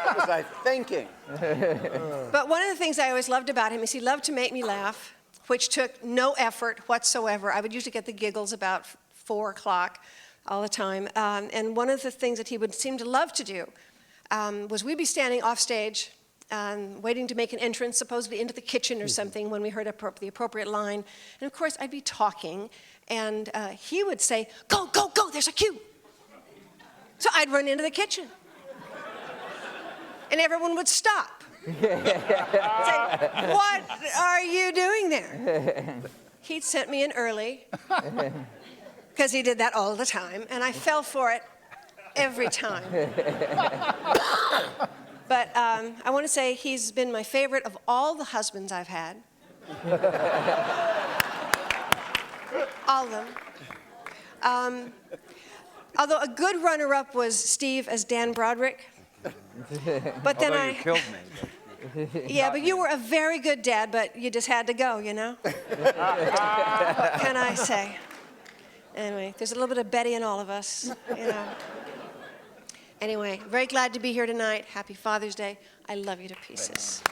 What was I thinking? But one of the things I always loved about him is he loved to make me laugh, which took no effort whatsoever. I would usually get the giggles about 4 o'clock all the time. And one of the things that he would seem to love to do was we'd be standing off stage waiting to make an entrance, supposedly into the kitchen or something, when we heard the appropriate line. And of course, I'd be talking, and he would say, "Go, go, go, there's a cue." So I'd run into the kitchen. And everyone would stop. Say, "What are you doing there?" He'd sent me in early, because he did that all the time, and I fell for it every time. But I want to say he's been my favorite of all the husbands I've had. All of them. Although a good runner-up was Steve as Dan Broderick. But then you killed me. Yeah, but you were a very good dad, but you just had to go, you know? What can I say? Anyway, there's a little bit of Betty in all of us, you know. Anyway, very glad to be here tonight. Happy Father's Day. I love you to pieces.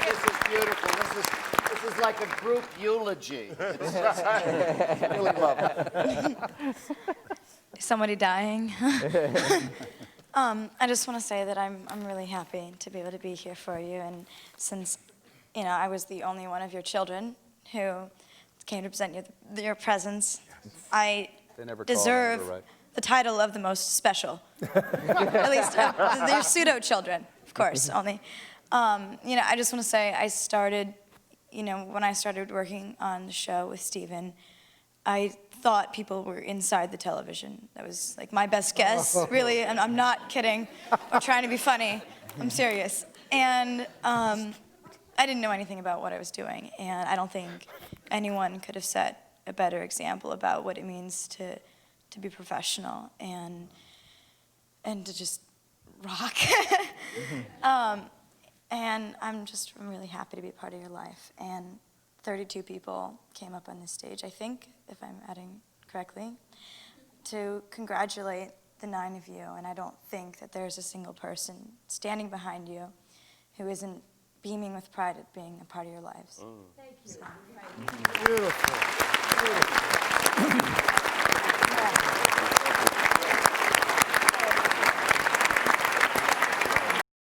This is beautiful. This is like a group eulogy. I really love it. Is somebody dying? I just want to say that I'm really happy to be able to be here for you, and since, I was the only one of your children who came to present you your presents, I deserve the title of the most special. At least they're pseudo-children, of course, only. I just want to say I started, when I started working on the show with Stephen, I thought people were inside the television. That was like my best guess, really, and I'm not kidding or trying to be funny. I'm serious. And I didn't know anything about what I was doing, and I don't think anyone could have set a better example about what it means to be professional and to just rock. And I'm really happy to be a part of your life. And 32 people came up on this stage, I think, if I'm adding correctly, to congratulate the 9 of you. And I don't think that there's a single person standing behind you who isn't beaming with pride at being a part of your lives. Thank you. Beautiful. Beautiful.